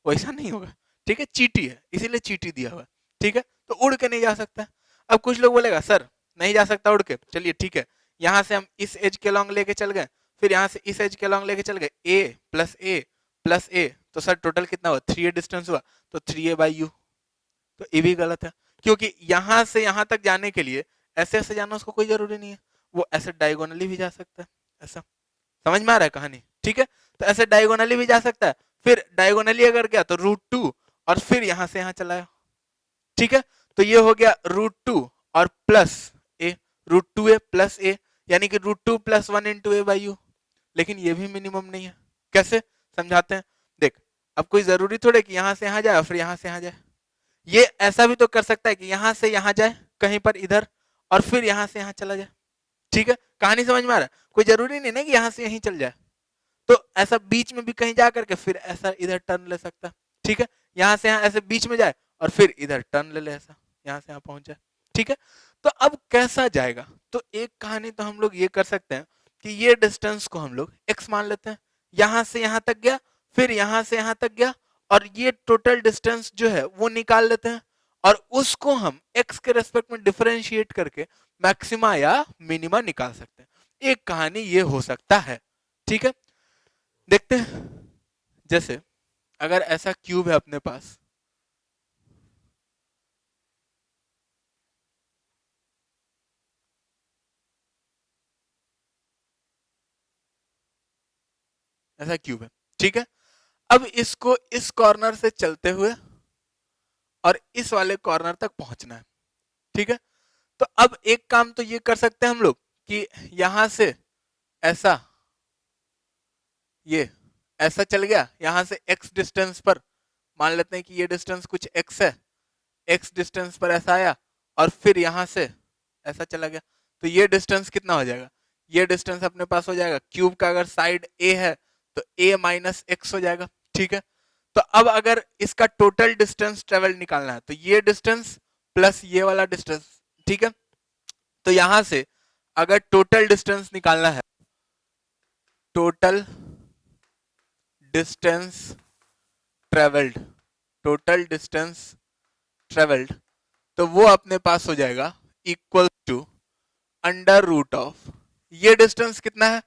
वैसा नहीं होगा। ठीक है, चींटी है इसीलिए चींटी दिया हुआ है। ठीक है, तो उड़ के नहीं जा सकता। अब कुछ लोग बोलेगा सर नहीं जा सकता उड़ के, चलिए ठीक है, यहां से हम इस एज के लॉन्ग लेके चल गए, फिर यहां से इस एज के लॉन्ग लेके चल गए, ए+a तो सर टोटल कितना हुआ 3a डिस्टेंस हुआ, तो 3a/u। तो ये भी गलत है, क्योंकि यहां से यहां तक जाने के लिए ऐसे ऐसे जाना उसको कोई जरूरी नहीं है, वो ऐसे डायगोनली भी जा सकता है। ऐसा समझ में आ रहा है कहानी। ठीक है, तो ऐसे डायगोनली भी जा सकता है, फिर डायगोनली अगर गया तो √2 और फिर यहां से यहां चलाया। ठीक है, तो ये हो गया √2 और प्लस ए, √2a प्लस ए, यानी कि √2 + 1 × a/u। लेकिन ये भी मिनिमम नहीं है, कैसे समझाते हैं। देख अब कोई जरूरी थोड़े कि यहां से यहां जाए और फिर यहां से यहां जाए, ये ऐसा भी तो कर सकता है कि यहां से यहां जाए कहीं पर इधर और फिर यहां से यहां चला जाए। ठीक है, कहानी समझ में आ रहा है, कोई जरूरी नहीं ना कि यहां से यहीं चल जाए, तो ऐसा बीच में भी कहीं जा करके फिर ऐसा इधर टर्न ले सकता है। ठीक है, यहां से यहां ऐसे बीच में जाए और फिर इधर टर्न ले ले ऐसा यहां से यहां पहुंच जाए। ठीक है, तो अब कैसा जाएगा, तो एक कहानी तो हम लोग ये कर सकते हैं कि ये डिस्टेंस को हम लोग x मान लेते हैं, यहां से यहां तक गया फिर यहां से यहां तक गया और ये टोटल डिस्टेंस जो है वो निकाल लेते हैं और उसको हम x के रेस्पेक्ट में डिफरेंशिएट करके मैक्सिमा या मिनिमा निकाल सकते हैं। एक कहानी ये हो सकता है। ठीक है, देखते हैं। जैसे अगर ऐसा क्यूब है अपने पास, ऐसा क्यूब है, ठीक है। अब इसको इस कॉर्नर से चलते हुए और इस वाले कॉर्नर तक पहुंचना है, ठीक है। तो अब एक काम तो ये कर सकते हैं हम लोग कि यहां से ऐसा, ये ऐसा चल गया यहां से x डिस्टेंस पर, मान लेते हैं कि ये डिस्टेंस कुछ x है, x डिस्टेंस पर ऐसा आया और फिर यहां से ऐसा चला गया। तो ये डिस्टेंस कितना हो जाएगा, ये डिस्टेंस अपने पास हो जाएगा, क्यूब का अगर साइड a है तो a माइनस एक्स हो जाएगा, ठीक है। तो अब अगर इसका टोटल डिस्टेंस ट्रेवल निकालना है तो ये डिस्टेंस प्लस ये वाला डिस्टेंस, ठीक है। तो यहां से अगर टोटल डिस्टेंस निकालना है, total distance travelled, total distance travelled, तो वो अपने पास हो जाएगा equal to under root of, ये डिस्टेंस कितना है,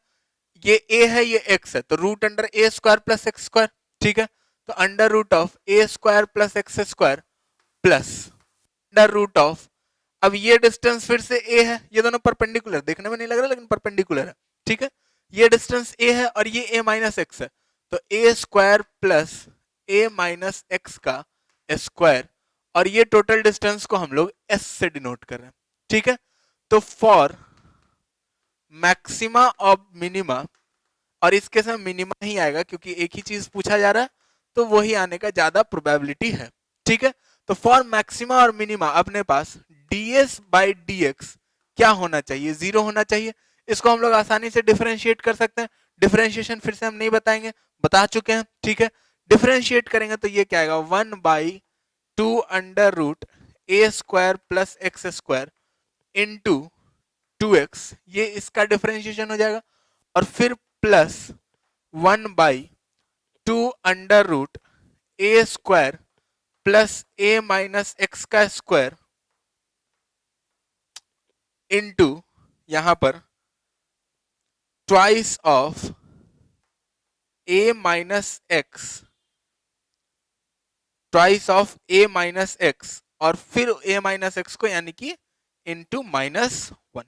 ये a है ये x है, तो root under A square plus X square, ठीक है। तो under root of A square plus X square plus under root of, अब ये डिस्टेंस फिर से a है, ये दोनों परपेंडिकुलर, देखने में नहीं लग रहा लेकिन परपेंडिकुलर है, ठीक है। ये डिस्टेंस a है और ये a माइनस एक्स है, तो ए square plus A minus X का स्क्वायर, और ये टोटल डिस्टेंस को हम लोग s से डिनोट कर रहे हैं, ठीक है। तो फॉर मैक्सिमा ऑफ मिनिमा, और इसके साथ मिनिमा ही आएगा क्योंकि एक ही चीज पूछा जा रहा है तो वही आने का ज्यादा प्रोबेबिलिटी है, ठीक है। तो फॉर मैक्सिमा और मिनिमा अपने पास ds बाई डी एक्स क्या होना चाहिए, जीरो होना चाहिए। इसको हम लोग आसानी से डिफरेंशिएट कर सकते हैं, डिफरेंशिएशन फिर से हम नहीं बताएंगे, बता चुके हैं, ठीक है। डिफरेंशिएट करेंगे तो ये क्या आएगा, 1/2 under root A square plus X square into 2x, ये इसका डिफरेंशिएशन हो जाएगा, और फिर plus 1/2 under root A square plus A minus X का स्क्वायर इंटू यहां पर twice of A minus X, twice of A minus X, और फिर ए माइनस एक्स को यानी कि इंटू -1,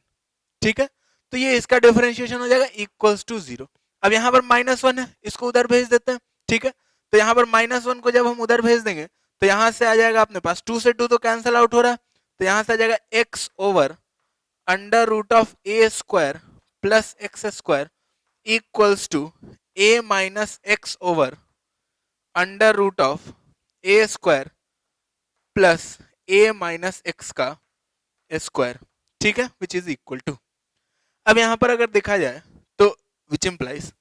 ठीक है। तो ये इसका डिफरेंशिएशन हो जाएगा इक्वल्स टू 0। अब यहाँ पर -1 है, इसको उधर भेज देते हैं, ठीक है। तो यहाँ पर -1 को जब हम उधर भेज देंगे तो यहाँ से आ जाएगा अपने पास 2 से 2 तो कैंसिल आउट हो रहा है, तो यहाँ से आ जाएगा x over under root of A square plus X square equals to A minus X over under root of A square plus A minus X का स्क्वायर, ठीक है, विच इज इक्वल टू। अब यहां पर अगर देखा जाए तो विच इम्प्लाइज,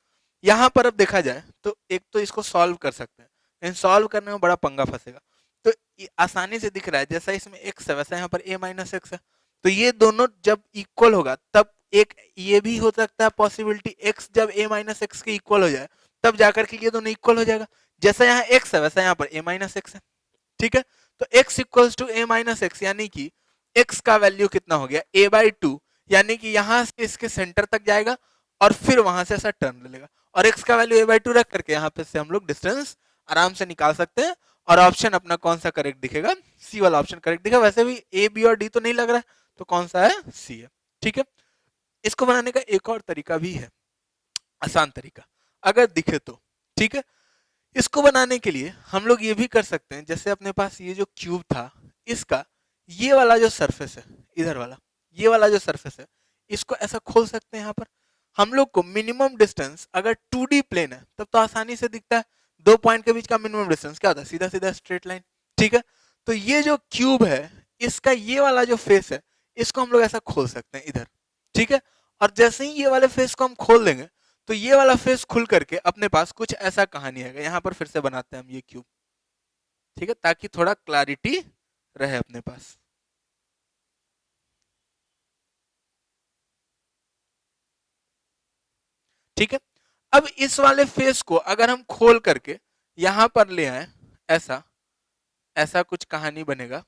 यहां पर अब देखा जाए तो एक तो इसको सॉल्व कर सकते हैं, लेकिन सॉल्व करने में बड़ा पंगा फंसेगा। तो आसानी से दिख रहा है जैसा इसमें x है वैसा यहाँ पर a माइनस एक्स है, तो ये दोनों जब इक्वल होगा तब एक ये भी हो सकता है पॉसिबिलिटी x जब a माइनस एक्स के इक्वल हो जाए तब जाकर के ये दोनों इक्वल हो जाएगा, जैसा यहाँ x है वैसा यहाँ पर a माइनस एक्स है, ठीक है। तो x equals to a minus X, यानी कि x का वैल्यू कितना हो गया a/2, यानी कि यहां से इसके सेंटर तक जाएगा और फिर वहां से ऐसा टर्न ले लेगा, और x का वैल्यू a/2 रख करके यहाँ पे से हम लोग डिस्टेंस आराम से निकाल सकते हैं, और ऑप्शन अपना कौन सा करेक्ट दिखेगा, सी वाला ऑप्शन करेक्ट दिखेगा। वैसे भी ए बी और डी तो नहीं लग रहा है, तो कौन सा है, सी है, ठीक है। इसको बनाने का एक और तरीका भी है, आसान तरीका, अगर दिखे तो, ठीक है। इसको बनाने के लिए हम लोग ये भी कर सकते हैं, जैसे अपने पास ये जो क्यूब था इसका ये वाला जो सरफेस है, इधर वाला ये वाला जो सरफेस है, इसको ऐसा खोल सकते हैं। यहाँ पर हम लोग को मिनिमम डिस्टेंस अगर 2D प्लेन है तब तो आसानी से दिखता है, दो पॉइंट के बीच का मिनिमम डिस्टेंस क्या होता है, सीधा सीधा स्ट्रेट लाइन, ठीक है। तो ये जो क्यूब है इसका ये वाला जो फेस है इसको हम लोग ऐसा खोल सकते हैं इधर, ठीक है। और जैसे ही ये वाले फेस को हम खोल देंगे तो ये वाला फेस खुल करके अपने पास कुछ ऐसा कहानी है, यहाँ पर फिर से बनाते हैं हम ये क्यूब, ठीक है, ताकि थोड़ा क्लैरिटी रहे अपने पास। ठीक है, अब इस वाले फेस को अगर हम खोल करके यहां पर ले आए, ऐसा ऐसा कुछ कहानी बनेगा,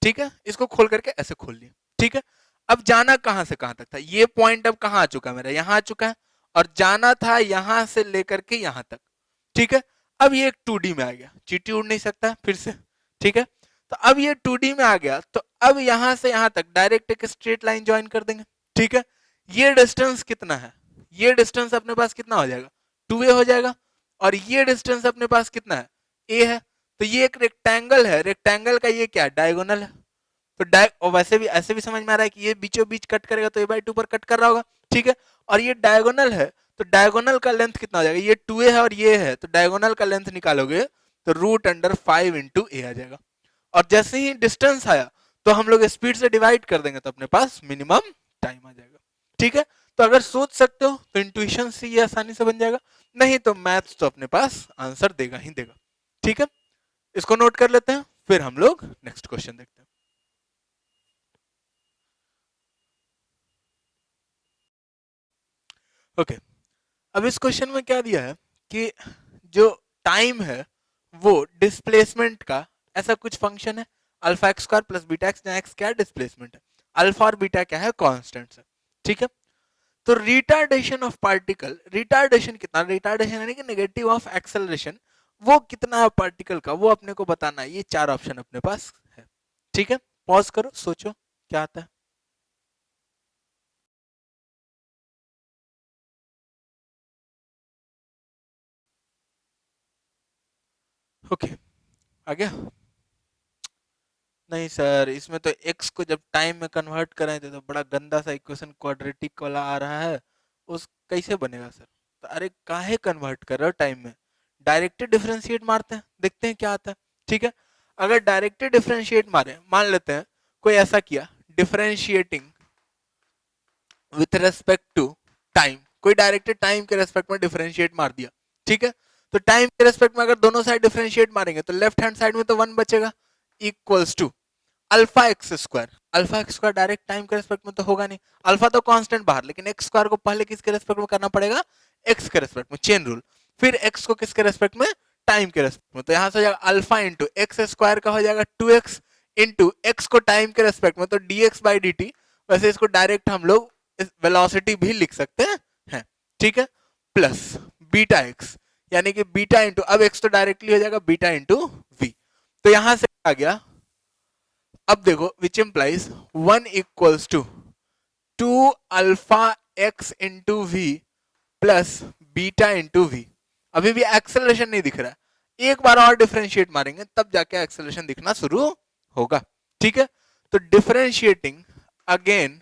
ठीक है। इसको खोल करके ऐसे खोल लिया, ठीक है। अब जाना कहां से कहां तक था, ये पॉइंट अब कहां आ चुका है मेरा, यहां आ चुका है, और जाना था यहां से लेकर के यहां तक, ठीक है। अब ये एक 2D में आ गया, चींटी उड़ नहीं सकता फिर से, ठीक है। तो अब ये 2D में आ गया, तो अब यहां से यहां तक डायरेक्ट एक स्ट्रेट लाइन ज्वाइन कर देंगे, ठीक है। ये डिस्टेंस कितना है, ये डिस्टेंस अपने पास कितना हो जाएगा, 2a हो जाएगा, और ये डिस्टेंस अपने पास कितना है, a है। तो ये एक रेक्टेंगल है, रेक्टेंगल का ये क्या है, डायगोनल है। तो और वैसे भी ऐसे भी समझ में आ रहा है कि ये बीचों बीच कट करेगा तो a/2 पर कट कर रहा होगा, ठीक है। और ये डायगोनल है, तो डायगोनल का लेंथ कितना हो जाएगा, ये 2a है और ये है, तो डायगोनल का लेंथ निकालोगे तो √5 इंटू a आ जाएगा। और जैसे ही डिस्टेंस आया तो हम लोग स्पीड से डिवाइड कर देंगे तो अपने पास मिनिमम टाइम आ जाएगा, ठीक है। तो अगर सोच सकते हो तो इंट्यूशन से ये आसानी से बन जाएगा, नहीं तो मैथ्स तो अपने पास आंसर देगा ही देगा, ठीक है। इसको नोट कर लेते हैं, फिर हम लोग नेक्स्ट क्वेश्चन देखते हैं। ओके, अब इस क्वेश्चन में क्या दिया है कि जो टाइम है वो डिस्प्लेसमेंट का ऐसा कुछ फंक्शन है, alpha X square plus beta x, जहां एक्स क्या है डिस्प्लेसमेंट है, अल्फा और बीटा क्या है कांस्टेंट्स है, ठीक है। तो रिटार्डेशन ऑफ पार्टिकल, रिटार्डेशन कितना, रिटार्डेशन यानी कि नेगेटिव ऑफ एक्सेलरेशन, वो कितना है पार्टिकल का, वो अपने को बताना है। ये 4 ऑप्शन अपने पास है, ठीक है। पॉज करो, सोचो क्या आता है। ओके, आ गया। नहीं सर, इसमें तो x को जब टाइम में कन्वर्ट करें तो बड़ा गंदा सा इक्वेशन क्वाड्रेटिक वाला आ रहा है, उस कैसे बनेगा सर। तो अरे काहे कन्वर्ट कर रहे हो टाइम में, डायरेक्ट डिफरेंशिएट मारते हैं, देखते हैं क्या आता है, ठीक है। अगर डायरेक्ट डिफरेंशिएट मारे, मान लेते हैं कोई ऐसा किया, differentiating with respect to time, कोई डायरेक्ट टाइम के रेस्पेक्ट में डिफरेंशिएट मार दिया, ठीक है। तो टाइम के रेस्पेक्ट में अगर दोनों साइड डिफरेंशिएट मारेंगे तो लेफ्ट हैंड साइड में तो 1 बचेगा, equals to alpha X square. Alpha X square direct time के रेस्पेक्ट में तो होगा नहीं, अल्फा तो कांस्टेंट बाहर, लेकिन एक्स स्क्वायर को पहले किसके रेस्पेक्ट में करना पड़ेगा, एक्स के रेस्पेक्ट में, चेन रूल। फिर एक्स को किसके रेस्पेक्ट में, टाइम के रेस्पेक्ट में। तो यहां से हो जाएगा अल्फा इंटू एक्स स्क्वायर का हो जाएगा 2x इंटू एक्स को टाइम के रेस्पेक्ट में तो dx/dt। वैसे इसको डायरेक्ट हम लोग वेलोसिटी भी लिख सकते हैं, ठीक है, प्लस बीटा एक्स, यानी कि बीटा इंटू, अब एक्स तो डायरेक्टली हो जाएगा बीटा इंटू वी। तो यहां से आ गया, अब देखो which implies 1 equals to 2 alpha X into V plus beta into V. अभी भी एक्सेलरेशन नहीं दिख रहा है, एक बार और डिफरेंशिएट मारेंगे तब जाके एक्सेलरेशन दिखना शुरू होगा, ठीक है। तो differentiating again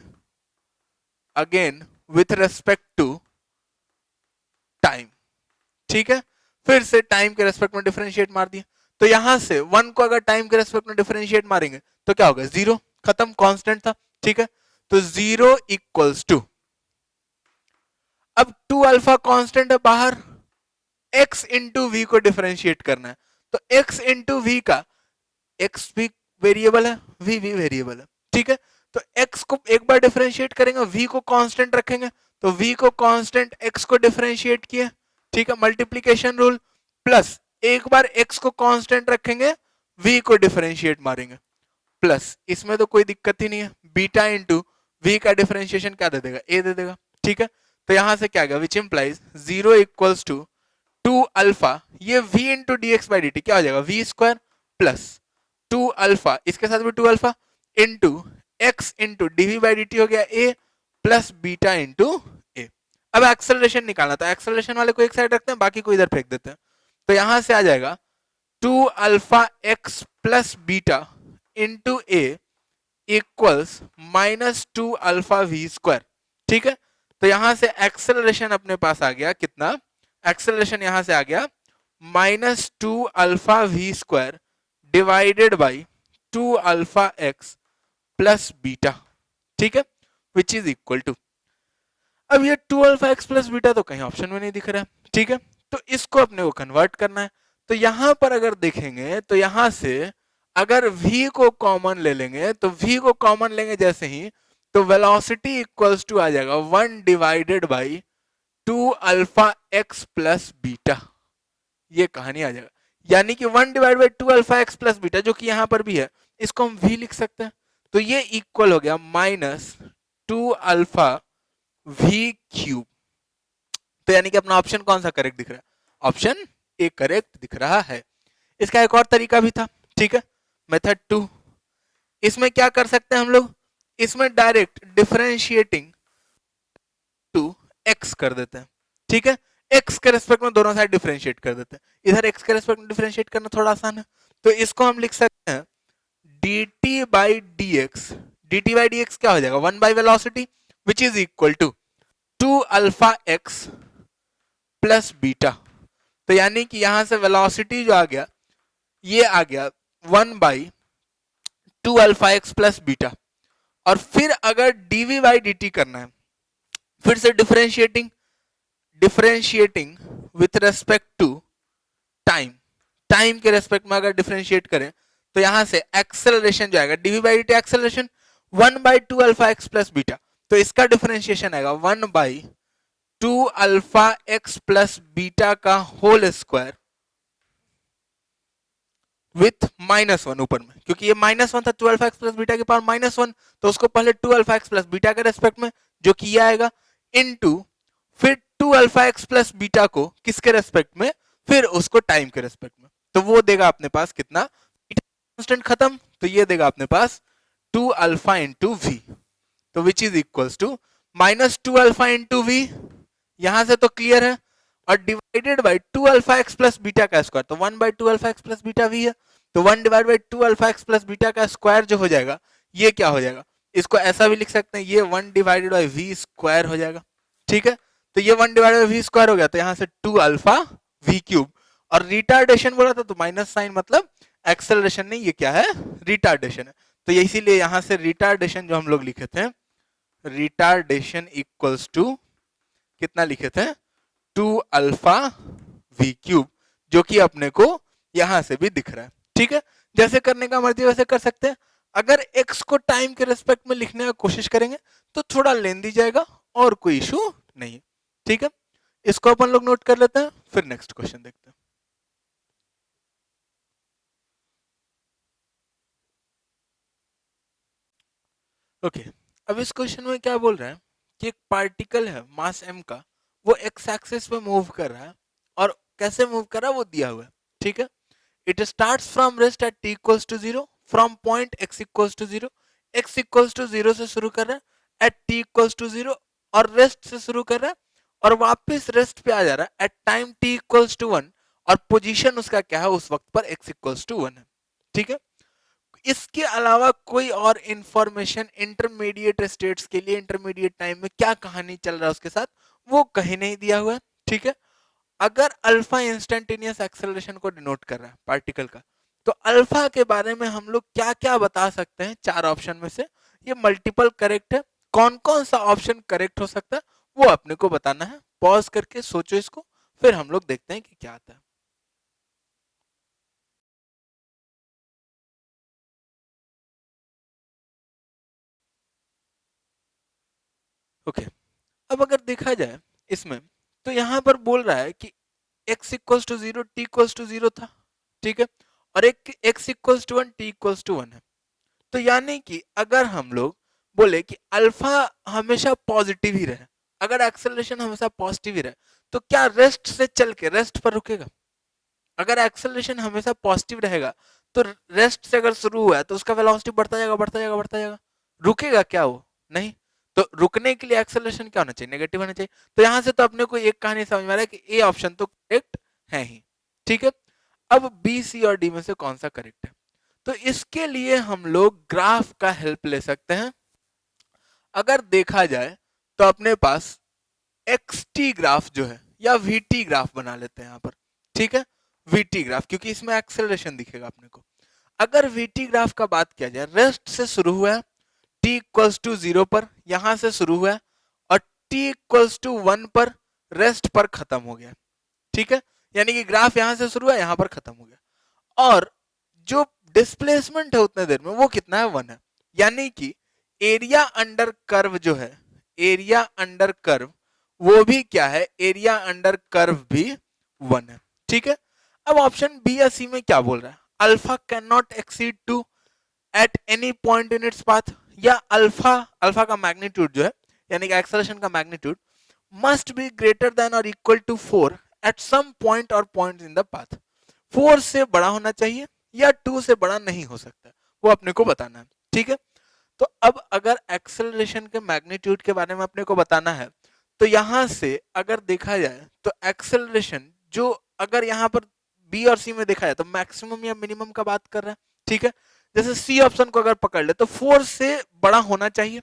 again with respect to time, ठीक है। फिर से टाइम के रेस्पेक्ट में डिफरेंशिएट मार दिया, तो यहां से 1 को अगर टाइम के रेस्पेक्ट में डिफरेंशिएट मारेंगे तो क्या होगा, 0, खत्म, कांस्टेंट था, ठीक है। तो 0 इक्वल्स टू, अब 2 अल्फा कांस्टेंट है बाहर, x इंटू वी को डिफरेंशिएट करना है, तो x इंटू वी का, x भी वेरिएबल है, v भी वेरिएबल है, ठीक है। तो x को एक बार डिफरेंशिएट करेंगे, v को कांस्टेंट रखेंगे, तो v को कांस्टेंट, x को डिफरेंशिएट किए, ठीक है, मल्टीप्लीकेशन रूल, प्लस एक बार x को कांस्टेंट रखेंगे, v को डिफरेंशिएट मारेंगे, प्लस इसमें तो कोई दिक्कत ही नहीं है, बीटा इंटू वी का डिफरेंशिएशन क्या दे देगा, a दे देगा, ठीक है। तो यहां से क्या गया, which implies 0 equals to 2 alpha, ये v इंटू dx/dt क्या हो जाएगा, v स्क्वायर प्लस 2 अल्फा, इसके साथ भी 2 alpha into x into dv/dt हो गया a plus beta into a। अब एक्सेलरेशन निकालना, तो एक्सेलरेशन वाले को एक साइड रखते हैं, बाकी को इधर फेंक देते हैं। तो यहां से आ जाएगा 2 alpha x plus beta into a equals -2 alpha v square, ठीक है। तो यहां से एक्सेलरेशन अपने पास आ गया कितना, एक्सेलरेशन यहां से आ गया -2 alpha V square divided by 2 alpha X plus beta, ठीक है, विच इज इक्वल टू, अब ये 2 अल्फा एक्स प्लस बीटा तो कहीं ऑप्शन में नहीं दिख रहा है, ठीक है। तो इसको अपने को कन्वर्ट करना है, तो यहां पर अगर देखेंगे तो यहां से अगर v को कॉमन ले लेंगे, तो v को कॉमन लेंगे जैसे ही, तो वेलोसिटी इक्वल्स टू आ जाएगा 1 divided by 2 alpha X plus beta, ये कहानी आ जाएगा। यानी कि 1 divide by 2 alpha X plus beta, जो कि यहां पर भी है, इसको हम v लिख सकते हैं। तो ये इक्वल हो गया टू अल्फा वी क्यूब। तो यानी कि अपना ऑप्शन कौन सा करेक्ट दिख रहा है? ऑप्शन ए करेक्ट दिख रहा है। इसका एक और तरीका भी था, ठीक है, मेथड 2। इसमें क्या कर सकते हैं हम लोग? इसमें डायरेक्ट डिफरेंशिएटिंग टू एक्स कर देते हैं, ठीक है। एक्स के रेस्पेक्ट में दोनों साइड डिफरेंशिएट कर देते हैं। इधर एक्स के रेस्पेक्ट में डिफरेंशिएट करना थोड़ा आसान है, तो इसको हम लिख सकते हैं dt by D X. dt by D X क्या हो जाएगा? 1 by velocity which is equal to 2 alpha X plus beta. तो यानी कि यहां से वेलोसिटी जो आ गया, ये आ गया 1 by 2 alpha X plus beta. और फिर अगर dv बाई dt करना है, फिर से differentiating with respect to time, time के रेस्पेक्ट में अगर डिफरेंशिएट करें तो यहां से एक्सेलरेशन जो आएगा dv by dt acceleration 1 by 2 alpha X plus beta. तो इसका डिफरेंशिएशन आएगा 1 by 2 alpha X plus beta का होल स्क्वायर विथ -1 ऊपर में, क्योंकि ये -1 था 2 अल्फा एक्स प्लस बीटा के पावर -1, तो उसको पहले 2 अल्फा एक्स प्लस बीटा के रेस्पेक्ट में जो कि आएगा इनटू फिर 2 अल्फा एक्स प्लस बीटा को किसके रेस्पेक्ट में? फिर उसको टाइम के रेस्पेक्ट में। तो वो देगा अपने पास कितना? कांस्टेंट खत्म, तो ये देगा अपने पास 2 अल्फा इंटू वी, तो which is equals to -2 alpha into V, यहां से तो क्लियर है, और divided by 2 alpha X plus beta का स्क्वायर, तो 1 by 2 alpha X plus beta V है, तो 1 divide by 2 alpha X plus beta का स्क्वायर जो हो जाएगा, ये क्या हो जाएगा? इसको ऐसा भी लिख सकते हैं, ये 1 डिवाइडेड बाई वी स्क्वायर हो जाएगा, ठीक है। तो ये 1 डिवाइडेड बाई वी स्क्वायर हो गया, तो यहां से 2 अल्फा वी क्यूब, और रिटार्डेशन बोला था तो माइनस साइन मतलब एक्सेलरेशन नहीं, ये क्या है? रिटार्डेशन है। तो ये इसीलिए यहां से रिटार्डेशन जो हम लोग लिखे थे, रिटार्डेशन इक्वल्स टू कितना लिखे थे? 2 अल्फा वी क्यूब, जो कि अपने को यहां से भी दिख रहा है, ठीक है। जैसे करने का मर्जी वैसे कर सकते हैं। अगर x को टाइम के रेस्पेक्ट में लिखने का कोशिश करेंगे तो थोड़ा लेंदी जाएगा, और कोई इशू नहीं है, ठीक है। इसको अपन लोग नोट कर लेते हैं, फिर नेक्स्ट क्वेश्चन देखते हैं। ओके, अब इस क्वेश्चन में क्या बोल रहा है कि एक पार्टिकल है मास m का, वो x एक्सिस पे मूव कर रहा है, और कैसे मूव कर रहा है वो दिया हुआ है, ठीक है। It starts from rest at t equals to 0 from point x equals to 0, x equals to 0 से शुरू कर रहा है एट t इक्वल्स टू 0, और रेस्ट से शुरू कर रहा है और वापस रेस्ट पे आ जा रहा है at time t equals to 1, और पोजीशन उसका क्या है उस वक्त पर? x इक्वल्स टू 1 है, ठीक है। इसके अलावा कोई और इंफॉर्मेशन इंटरमीडिएट स्टेट्स के लिए इंटरमीडिएट टाइम में क्या कहानी चल रहा है उसके साथ, वो कहीं नहीं दिया हुआ है, ठीक है। अगर अल्फा इंस्टेंटेनियस एक्सेलरेशन को डिनोट कर रहा है पार्टिकल का, तो अल्फा के बारे में हम लोग क्या क्या बता सकते हैं? 4 ऑप्शन में से ये मल्टीपल करेक्ट है, कौन कौन सा ऑप्शन करेक्ट हो सकता है वो अपने को बताना है। पॉज करके सोचो इसको, फिर हम लोग देखते हैं कि क्या आता है। ओके, अब अगर देखा जाए इसमें, तो यहां पर बोल रहा है कि x equals to 0 t equals to 0 था, ठीक है, और एक x equals to 1 t equals to 1 है। तो यानी कि अगर हम लोग बोले कि अल्फा हमेशा पॉजिटिव ही रहे, अगर एक्सेलरेशन हमेशा पॉजिटिव ही रहे, तो क्या रेस्ट से चल के रेस्ट पर रुकेगा? अगर एक्सेलरेशन हमेशा पॉजिटिव रहेगा तो रेस्ट से अगर शुरू हुआ है तो उसका वेलोसिटी बढ़ता जाएगा बढ़ता जाएगा बढ़ता जाएगा, रुकेगा क्या वो? नहीं। तो रुकने के लिए एक्सेलरेशन क्या होना चाहिए? नेगेटिव होना चाहिए। तो यहां से तो अपने को एक कहानी समझ में आ रहा है कि ए ऑप्शन तो करेक्ट है ही, ठीक है। अब बी सी और डी में से कौन सा करेक्ट है? तो इसके लिए हम लोग ग्राफ का हेल्प ले सकते हैं। अगर देखा जाए तो अपने पास एक्स टी ग्राफ जो है या वी टी ग्राफ बना लेते हैं यहाँ पर, ठीक है, वी टी ग्राफ, क्योंकि इसमें एक्सेलरेशन दिखेगा अपने को। अगर वी टी ग्राफ का बात किया जाए, रेस्ट से शुरू हुआ है t इक्वल्स टू 0 पर, यहां से शुरू हुआ है, और t इक्वल्स टू 1 पर रेस्ट पर खत्म हो गया, ठीक है। यानी कि ग्राफ यहां से शुरू है, यहां पर खत्म हो गया, और जो डिस्प्लेसमेंट है उतने देर में वो कितना है? 1 है। यानी कि एरिया अंडर कर्व जो है, एरिया अंडर कर्व वो भी क्या है? एरिया अंडर कर्व भी 1 है, ठीक है। अब ऑप्शन बी या सी में क्या बोल रहा है? Alpha cannot exceed two at any point in its path, या अल्फा, अल्फा का मैग्नीट्यूड जो है यानी कि एक्सेलरेशन का magnitude must be greater than और equal to 4 at some point और पॉइंट इन द पाथ। 4 से बड़ा होना चाहिए या 2 से बड़ा नहीं हो सकता, वो अपने को बताना है। ठीक है, तो अब अगर एक्सेलरेशन के मैग्नीट्यूड के बारे में अपने को बताना है तो यहां से अगर देखा जाए तो एक्सेलरेशन जो अगर यहाँ पर बी और सी में देखा जाए तो मैक्सिमम या मिनिमम का बात कर रहा है। ठीक है, जैसे सी ऑप्शन को अगर पकड़ ले तो 4 से बड़ा होना चाहिए,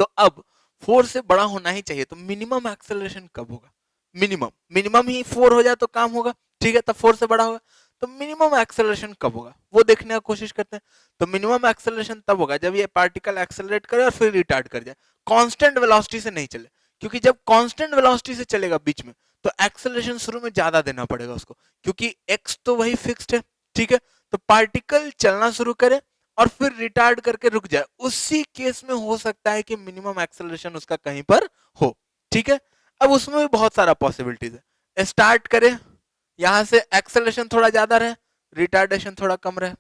तो अब 4 से बड़ा होना ही चाहिए, तो मिनिमम एक्सेलरेशन कब होगा? मिनिमम, मिनिमम ही 4 हो जाए तो काम होगा। ठीक है, तब 4 से बड़ा होगा, तो मिनिमम एक्सेलरेशन कब होगा वो देखने का कोशिश करते हैं। तो मिनिमम एक्सेलरेशन तब होगा जब ये पार्टिकल एक्सेलरेट करे और फिर रिटार्ड कर जाए, कांस्टेंट वेलोसिटी से नहीं चले, क्योंकि जब कांस्टेंट वेलोसिटी से चलेगा बीच में तो एक्सेलरेशन शुरू में ज्यादा देना पड़ेगा उसको, क्योंकि एक्स तो वही फिक्स्ड है। ठीक है, तो पार्टिकल चलना शुरू करे और फिर रिटार्ड करके रुक जाए, उसी केस में हो सकता है कि मिनिमम एक्सेलरेशन उसका कहीं पर हो। ठीक है, अब उसमें भी बहुत सारा पॉसिबिलिटीज है। स्टार्ट करे, यहां से एक्सेलरेशन थोड़ा ज्यादा रहे, रिटार्डेशन थोड़ा कम रहे,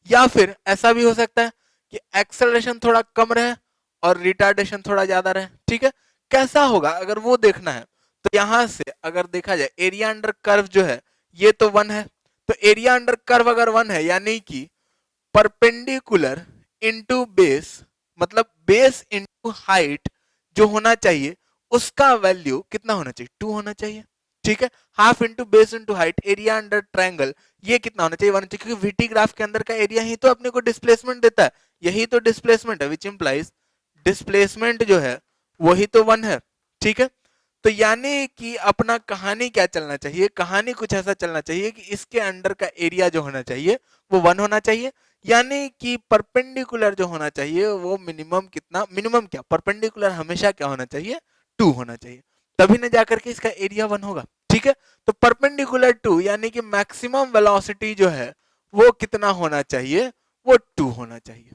या फिर ऐसा भी हो सकता है कि एक्सेलरेशन थोड़ा कम रहे और रिटार्डेशन थोड़ा ज्यादा रहे। ठीक है, कैसा होगा अगर वो देखना है तो यहां से अगर देखा जाए एरिया अंडर कर्व जो है ये तो 1 है, तो एरिया अंडर कर्व अगर 1 है यानी कि परपेंडिकुलर इनटू बेस, मतलब बेस इनटू हाइट जो होना चाहिए उसका वैल्यू कितना होना चाहिए? 2 होना चाहिए। ठीक है, half into base into height, area under triangle ये कितना होना चाहिए? 1 चाहिए, क्योंकि वीटी ग्राफ के अंदर का एरिया ही तो अपने को डिस्प्लेसमेंट देता है, यही तो डिस्प्लेसमेंट है, विच इंप्लाइज डिस्प्लेसमेंट जो है वही तो 1 है। ठीक है, तो यानी कि अपना कहानी क्या चलना चाहिए? कहानी कुछ ऐसा चलना चाहिए कि इसके अंडर का एरिया जो होना चाहिए वो 1 होना चाहिए, यानी कि परपेंडिकुलर जो होना चाहिए वो मिनिमम कितना, मिनिमम क्या, परपेंडिकुलर हमेशा क्या होना चाहिए? 2 होना चाहिए, तभी ना जाकर के इसका एरिया 1 होगा। ठीक है, तो परपेंडिकुलर 2 यानी कि मैक्सिमम वेलोसिटी जो है वो कितना होना चाहिए? वो 2 होना चाहिए।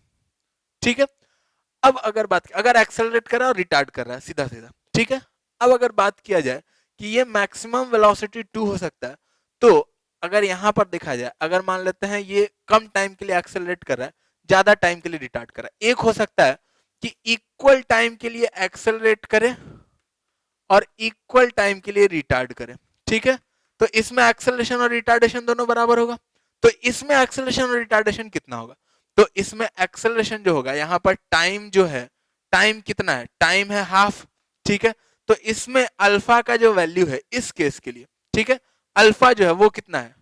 ठीक है, अब अगर बात, अगर एक्सेलरेट कर रहा है और रिटार्ड कर रहा है सीधा सीधा, ठीक है, अब अगर बात किया जाए कि ये मैक्सिमम वेलोसिटी 2 हो सकता है, तो अगर यहां पर देखा जाए, अगर मान लेते हैं ये कम टाइम के लिए एक्सेलरेट कर रहा है, ज्यादा टाइम के लिए रिटार्ड कर रहा है, एक हो सकता है कि इक्वल टाइम के लिए एक्सेलरेट करे और इक्वल टाइम के लिए रिटार्ड करे। ठीक है, तो इसमें एक्सेलरेशन और रिटार्डेशन दोनों बराबर होगा, तो इसमें एक्सेलरेशन और रिटार्डेशन कितना होगा? तो इसमें एक्सेलरेशन जो होगा यहाँ पर टाइम जो है, टाइम कितना है? टाइम है हाफ। ठीक है, तो इसमें अल्फा का जो वैल्यू है इस केस के लिए, ठीक है, अल्फा जो है वो कितना है?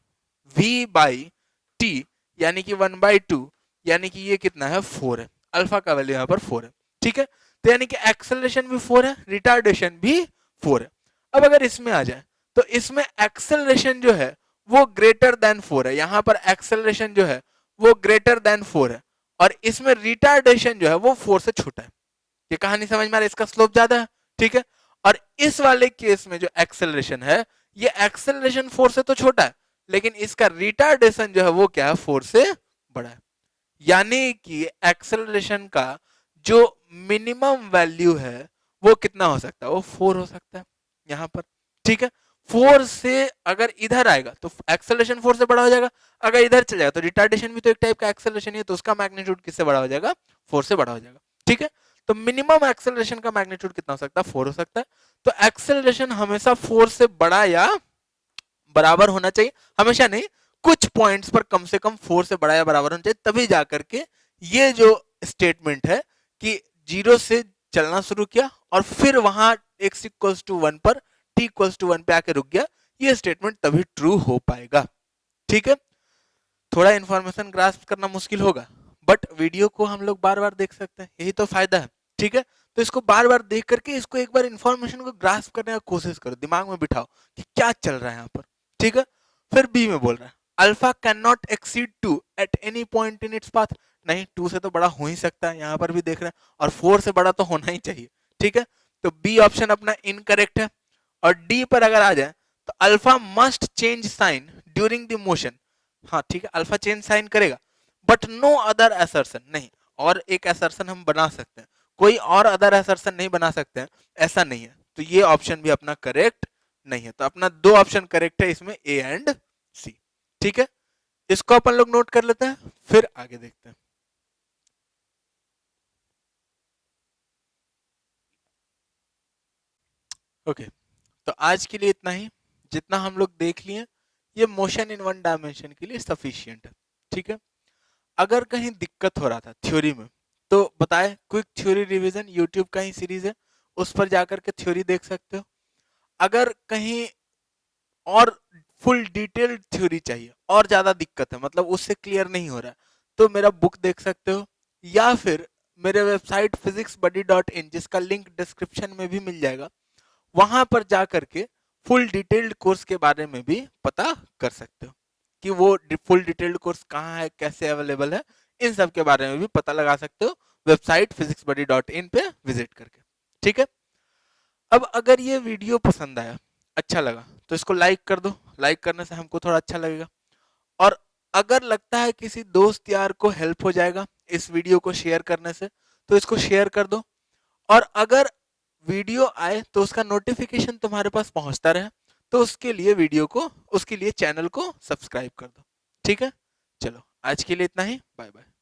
v बाई टी, यानी कि 1/2, यानी कि ये कितना है? 4 है, अल्फा का वैल्यू यहाँ पर 4 है। ठीक है, तो यानी कि एक्सेलरेशन भी 4 है, रिटार्डेशन भी 4 है। अब अगर इसमें आ जाए तो इसमें एक्सेलरेशन जो है वो ग्रेटर देन 4 है, यहां पर एक्सेलरेशन जो है वो ग्रेटर देन 4 है, और इसमें रिटार्डेशन जो है वो 4 से छोटा है। ये कहानी समझ में आ रही है? इसका स्लोप ज्यादा है। ठीक है, और इस वाले केस में जो एक्सेलरेशन है ये एक्सेलरेशन 4 से तो छोटा है, लेकिन इसका रिटार्डेशन जो है वो क्या है? 4 से बड़ा है, यानी कि एक्सेलरेशन का जो मिनिमम वैल्यू है वो कितना हो सकता है? वो 4 हो सकता है यहां पर। ठीक है, 4 से अगर इधर आएगा तो एक्सेलरेशन 4 से बड़ा हो जाएगा, अगर इधर चल जाएगा तो रिटार्डेशन भी तो एक टाइप का एक्सेलरेशन ही है, तो उसका मैग्नीट्यूड किससे बड़ा हो जाएगा? 4 से बड़ा हो जाएगा। ठीक है, तो मिनिमम एक्सेलरेशन का मैग्नीट्यूड कितना हो सकता है? 4 हो सकता है। तो एक्सेलरेशन हमेशा 4 से बड़ा या बराबर होना चाहिए, हमेशा नहीं, कुछ पॉइंट्स पर कम से कम 4 से बड़ा या बराबर होना चाहिए, तभी जाकर के ये जो स्टेटमेंट है कि 0 से चलना शुरू किया और फिर वहां x इक्वल्स टू 1 पर t इक्वल्स टू 1 पे आके रुक गया, ये स्टेटमेंट तभी ट्रू हो पाएगा। ठीक है, थोड़ा इंफॉर्मेशन ग्रास्प करना मुश्किल होगा, बट वीडियो को हम लोग बार बार देख सकते हैं, यही तो फायदा है। ठीक है, तो इसको बार बार देख करके इसको एक बार इंफॉर्मेशन को ग्रास्प करने का कोशिश करो, दिमाग में बिठाओ कि क्या चल रहा है यहाँ पर। ठीक है, फिर बी में बोल रहा है alpha cannot exceed 2 eight any point in its path, नहीं 2 से तो बड़ा हो ही सकता है, यहाँ पर भी देख रहे हैं, और 4 से बड़ा तो होना ही चाहिए। ठीक है, तो बी ऑप्शन अपना इनकरेक्ट है, और डी पर अगर आ जाए तो alpha must change sign during the motion, हाँ ठीक है, अल्फा चेंज साइन करेगा, बट नो अदर असर्शन, नहीं और एक असर्शन हम बना सकते हैं, कोई और अदर असर्शन नहीं बना सकते हैं, ऐसा नहीं है, तो ये ऑप्शन भी अपना करेक्ट नहीं है, तो अपना दो ऑप्शन करेक्ट है इसमें, ए एंड सी। ठीक है, इसको अपन लोग नोट कर लेते हैं, फिर आगे देखते हैं। ओके, तो आज के लिए इतना ही। जितना हम लोग देख लिए ये मोशन इन वन डायमेंशन के लिए सफिशियंट है, ठीक है। अगर कहीं दिक्कत हो रहा था थ्योरी में तो बताए, क्विक थ्योरी रिवीजन यूट्यूब का ही सीरीज है, उस पर जाकर के थ्योरी देख सकते हो। अगर कहीं और फुल डिटेल्ड थ्योरी चाहिए और ज्यादा दिक्कत है, मतलब उससे क्लियर नहीं हो रहा है, तो मेरा बुक देख सकते हो, या फिर मेरे वेबसाइट physicsbuddy.in जिसका लिंक डिस्क्रिप्शन में भी मिल जाएगा, वहां पर जा करके फुल डिटेल्ड कोर्स के बारे में भी पता कर सकते हो कि वो फुल डिटेल्ड कोर्स कहाँ है, कैसे अवेलेबल है, इन सब के बारे में भी पता लगा सकते हो वेबसाइट physicsbuddy.in पे विजिट करके, ठीक है। अब अगर ये वीडियो पसंद आया, अच्छा लगा, तो इसको लाइक कर दो। लाइक करने से हमको थोड़ा अच्छा लगेगा। और अगर लगता है किसी दोस्त यार को हेल्प हो जाएगा इस वीडियो को शेयर करने से, तो इसको शेयर कर दो। और अगर वीडियो आए तो उसका नोटिफिकेशन तुम्हारे पास पहुंचता रहे, तो उसके लिए वीडियो को, उसके लिए चैनल को सब्सक्राइब कर दो, ठीक है। चलो आज के लिए इतना ही, बाय बाय।